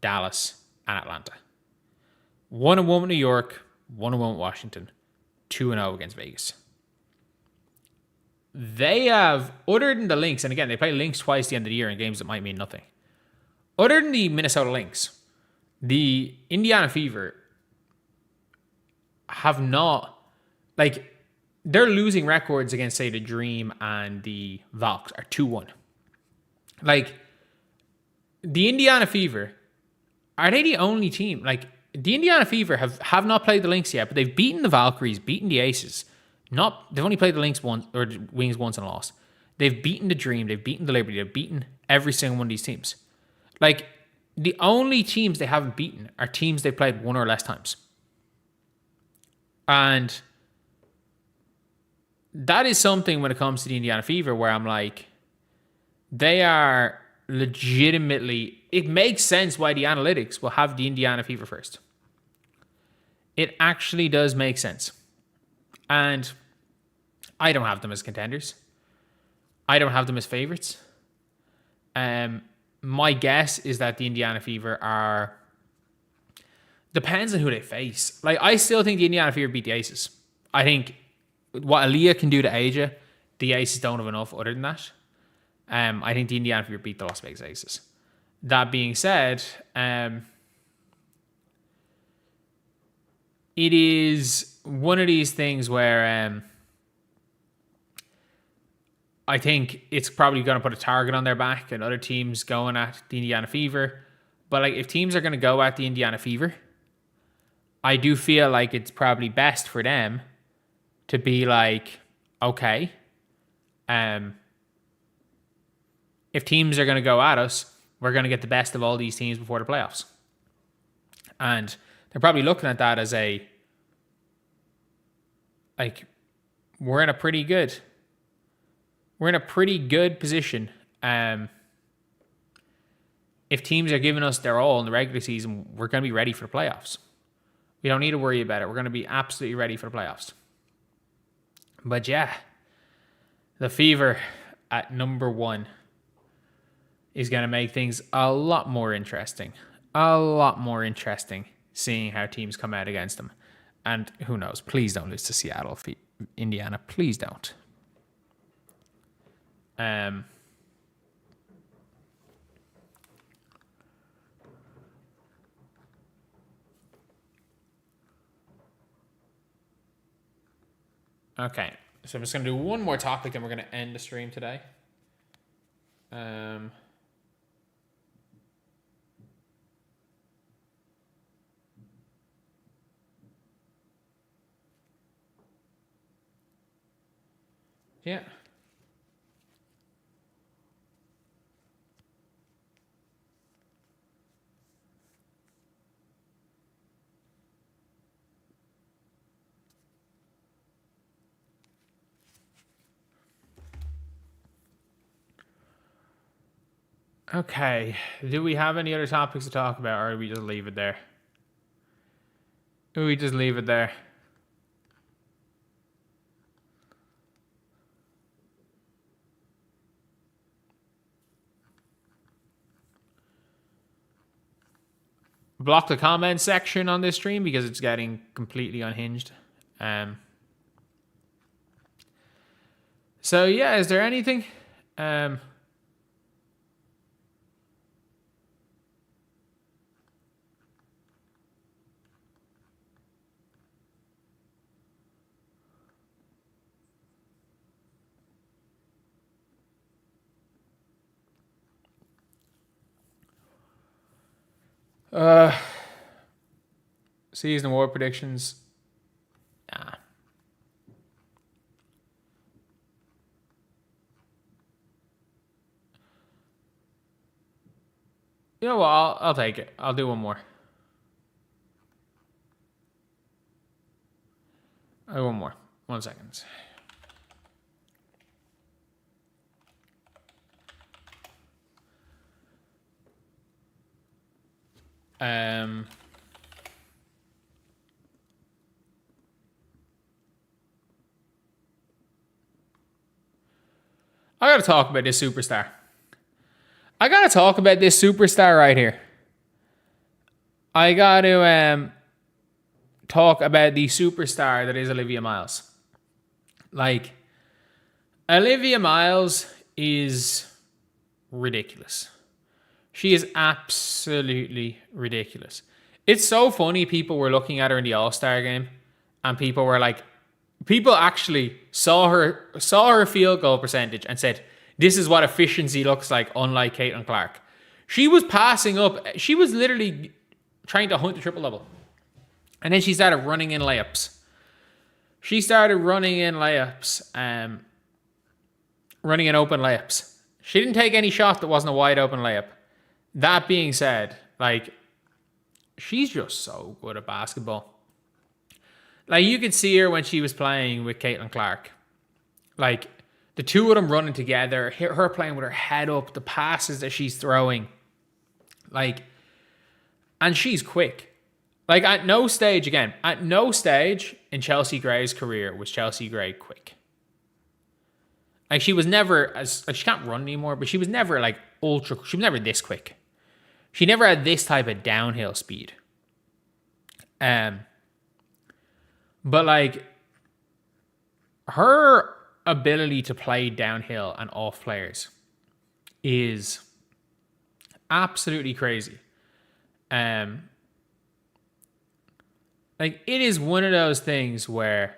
Dallas, and Atlanta. 1-1 with New York, 1-1 with Washington, 2-0 against Vegas. They have, other than the Lynx, and again, they play Lynx twice at the end of the year in games that might mean nothing. Other than the Minnesota Lynx, the Indiana Fever have not, like, their losing records against, say, the Dream and the Valks are 2-1. Like, the Indiana Fever, are they the only team? Like, the Indiana Fever have not played the Lynx yet, but they've beaten the Valkyries, beaten the Aces. They've only played the Lynx once, or the Wings once and lost. They've beaten the Dream, they've beaten the Liberty, they've beaten every single one of these teams. Like, the only teams they haven't beaten are teams they've played one or less times. And that is something when it comes to the Indiana Fever where I'm like, they are legitimately, it makes sense why the analytics will have the Indiana Fever first. It actually does make sense. And I don't have them as contenders. I don't have them as favorites. My guess is that the Indiana Fever are, depends on who they face. Like, I still think the Indiana Fever beat the Aces. I think what Aaliyah can do to Asia, the Aces don't have enough other than that. I think the Indiana Fever beat the Las Vegas Aces. That being said, it is one of these things where I think it's probably going to put a target on their back and other teams going at the Indiana Fever. But like, if teams are going to go at the Indiana Fever, I do feel like it's probably best for them to be like, okay, if teams are going to go at us, we're going to get the best of all these teams before the playoffs. And they're probably looking at that as a, like, we're in a pretty good position. If teams are giving us their all in the regular season, we're going to be ready for the playoffs. We don't need to worry about it. We're going to be absolutely ready for the playoffs. But yeah, the Fever at number 1 is going to make things a lot more interesting. A lot more interesting seeing how teams come out against them. And who knows? Please don't lose to Seattle, Indiana. Please don't. Okay, so I'm just going to do one more topic, then we're going to end the stream today. Yeah. Okay, do we have any other topics to talk about, or do we just leave it there? Do we just leave it there? Block the comment section on this stream because it's getting completely unhinged. So yeah, is there anything? Season award predictions. Nah. You know what? I'll take it. I'll do one more. One more. 1 second. I gotta talk about this superstar. I gotta talk about this superstar right here. I gotta talk about the superstar that is Olivia Miles. Like, Olivia Miles is ridiculous. She is absolutely ridiculous. It's so funny. People were looking at her in the All-Star game, and people were like, people actually saw her field goal percentage and said, this is what efficiency looks like, unlike Caitlin Clark. She was passing up. She was literally trying to hunt the triple double. And then she started running in layups. Running in open layups. She didn't take any shot that wasn't a wide open layup. That being said, like, she's just so good at basketball. Like, you could see her when she was playing with Caitlin Clark. Like, the two of them running together, her playing with her head up, the passes that she's throwing. Like, and she's quick. Like, at no stage in Chelsea Gray's career was Chelsea Gray quick. Like, she was never, she can't run anymore, but she was never, like, she was never this quick. She never had this type of downhill speed. But, like, her ability to play downhill and off players is absolutely crazy. Like, it is one of those things where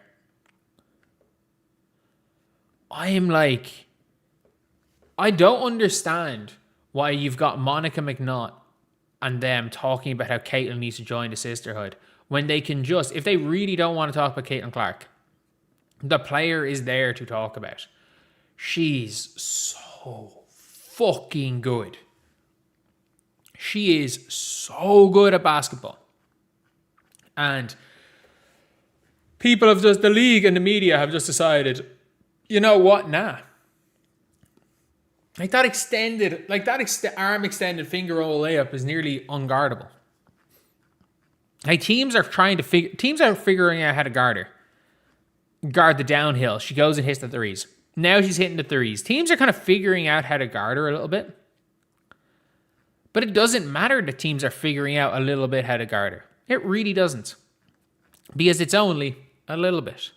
I'm like, I don't understand why you've got Monica McNutt and them talking about how Caitlin needs to join the sisterhood when they can just, if they really don't want to talk about Caitlin Clark, the player is there to talk about. She's so fucking good. She is so good at basketball. And people have just, the league and the media have just decided, you know what? Nah. Like, that arm extended finger roll layup is nearly unguardable. Like, teams are figuring out how to guard her. Guard the downhill. She goes and hits the threes. Now she's hitting the threes. Teams are kind of figuring out how to guard her a little bit. But it doesn't matter that teams are figuring out a little bit how to guard her. It really doesn't. Because it's only a little bit.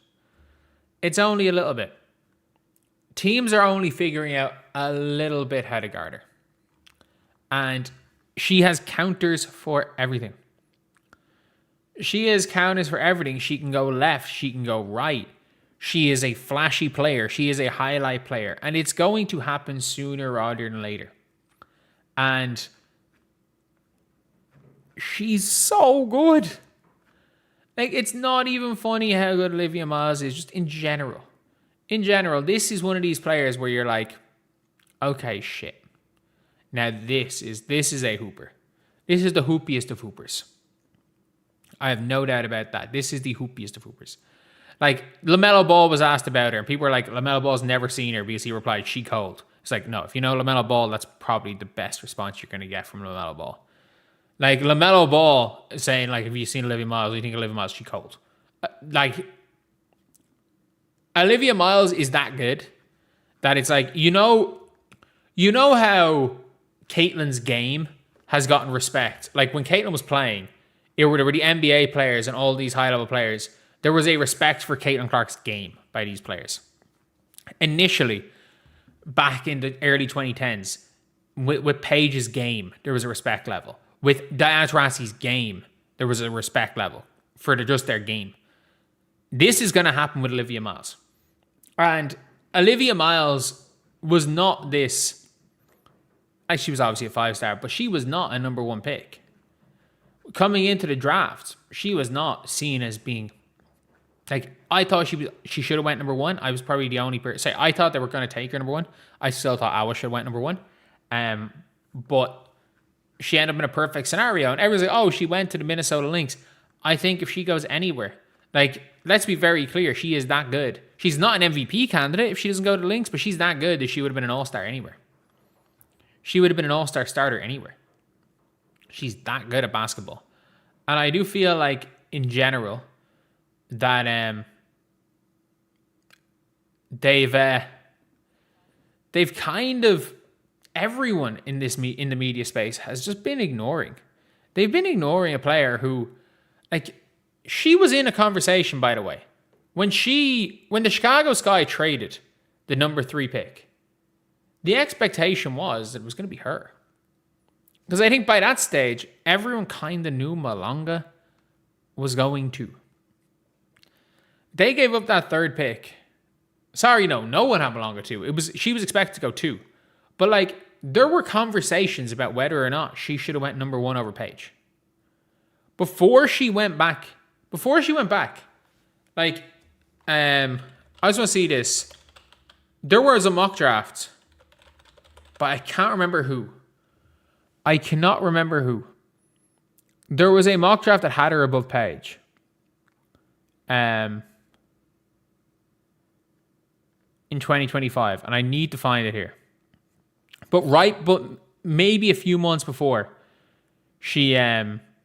It's only a little bit. Teams are only figuring out a little bit how to guard her. And she has counters for everything. She has counters for everything. She can go left. She can go right. She is a flashy player. She is a highlight player. And it's going to happen sooner rather than later. And she's so good. Like, it's not even funny how good Olivia Miles is, just in general. In general, this is one of these players where you're like, okay, shit. Now this is a hooper. This is the hoopiest of hoopers. I have no doubt about that. This is the hoopiest of hoopers. Like, LaMelo Ball was asked about her, and people were like, LaMelo Ball's never seen her, because he replied, she cold. It's like, no, if you know LaMelo Ball, that's probably the best response you're going to get from LaMelo Ball. Like, LaMelo Ball is saying, like, have you seen Olivia Miles? What do you think of Olivia Miles? She cold. Like, Olivia Miles is that good that it's like, you know how Caitlin's game has gotten respect. Like, when Caitlin was playing, there were the NBA players and all these high-level players. There was a respect for Caitlin Clark's game by these players. Initially, back in the early 2010s, with Paige's game, there was a respect level. With Diana Taurasi's game, there was a respect level for just their game. This is going to happen with Olivia Miles. And Olivia Miles was not this, she was obviously a 5-star, but she was not a number 1 pick. Coming into the draft, she was not seen as being, like, I thought she should have went number 1. I was probably the only person. I thought they were going to take her number 1. I still thought Awa should have went number 1. But she ended up in a perfect scenario. And everyone's like, oh, she went to the Minnesota Lynx. I think if she goes anywhere, Like, let's be very clear. She is that good. She's not an MVP candidate if she doesn't go to the Lynx, but she's that good that she would have been an all-star anywhere. She would have been an all-star starter anywhere. She's that good at basketball. And I do feel like, in general, that they've kind of, everyone in this in the media space has just been ignoring. They've been ignoring a player who, like, she was in a conversation, by the way, when the Chicago Sky traded the number 3 pick. The expectation was that it was going to be her. Because I think by that stage, everyone kind of knew Malonga was going to. They gave up that 3rd pick. Sorry, no one had Malonga 2. She was expected to go 2. But, like, there were conversations about whether or not she should have went number 1 over Paige. Before she went back, like, I just want to see this. There was a mock draft, but I can't remember who. I cannot remember who. There was a mock draft that had her above Paige. In 2025, and I need to find it here. But maybe a few months before she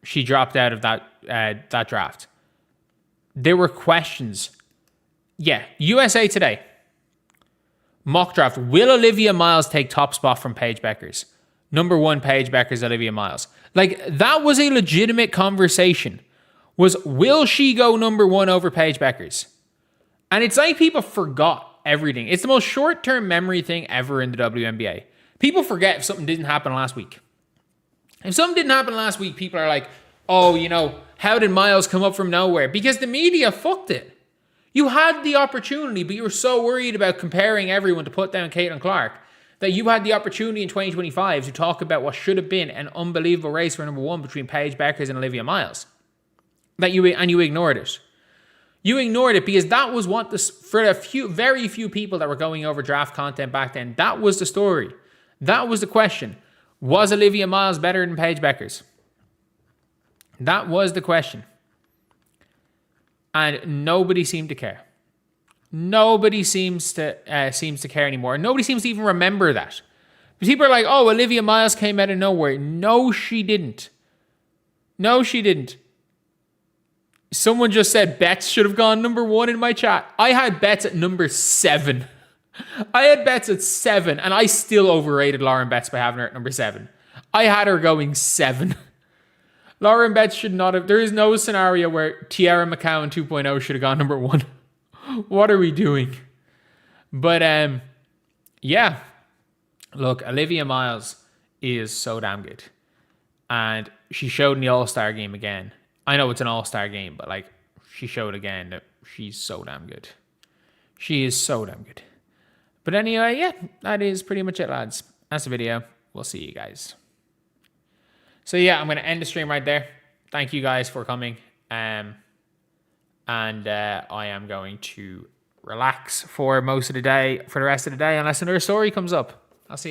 dropped out of that draft, there were questions. Yeah, USA Today mock draft: will Olivia Miles take top spot from Paige Bueckers? Number 1, Paige Bueckers, Olivia Miles. Like, that was a legitimate conversation. Will she go number 1 over Paige Bueckers? And it's like people forgot everything. It's the most short-term memory thing ever in the WNBA. People forget if something didn't happen last week. If something didn't happen last week, people are like, oh, how did Miles come up from nowhere? Because the media fucked it. You had the opportunity, but you were so worried about comparing everyone to put down Caitlin Clark that you had the opportunity in 2025 to talk about what should have been an unbelievable race for number 1 between Paige Bueckers and Olivia Miles. You ignored it. You ignored it because that was what for very few people that were going over draft content back then, that was the story. That was the question. Was Olivia Miles better than Paige Bueckers? That was the question. And nobody seemed to care. Nobody seems to care anymore. Nobody seems to even remember that. People are like, oh, Olivia Miles came out of nowhere. No, she didn't. No, she didn't. Someone just said Betts should have gone number 1 in my chat. I had Betts at number 7. I had Betts at 7, and I still overrated Lauren Betts by having her at number 7. I had her going 7. Lauren Betts should not have. There is no scenario where Tiara McCowan 2.0 should have gone number 1. What are we doing? But yeah. Look, Olivia Miles is so damn good. And she showed in the All-Star game again. I know it's an All-Star game, but like, she showed again that she's so damn good. She is so damn good. But anyway, yeah, that is pretty much it, lads. That's the video. We'll see you guys. So yeah, I'm going to end the stream right there. Thank you guys for coming. And I am going to relax for most of the day, for the rest of the day, unless another story comes up. I'll see you.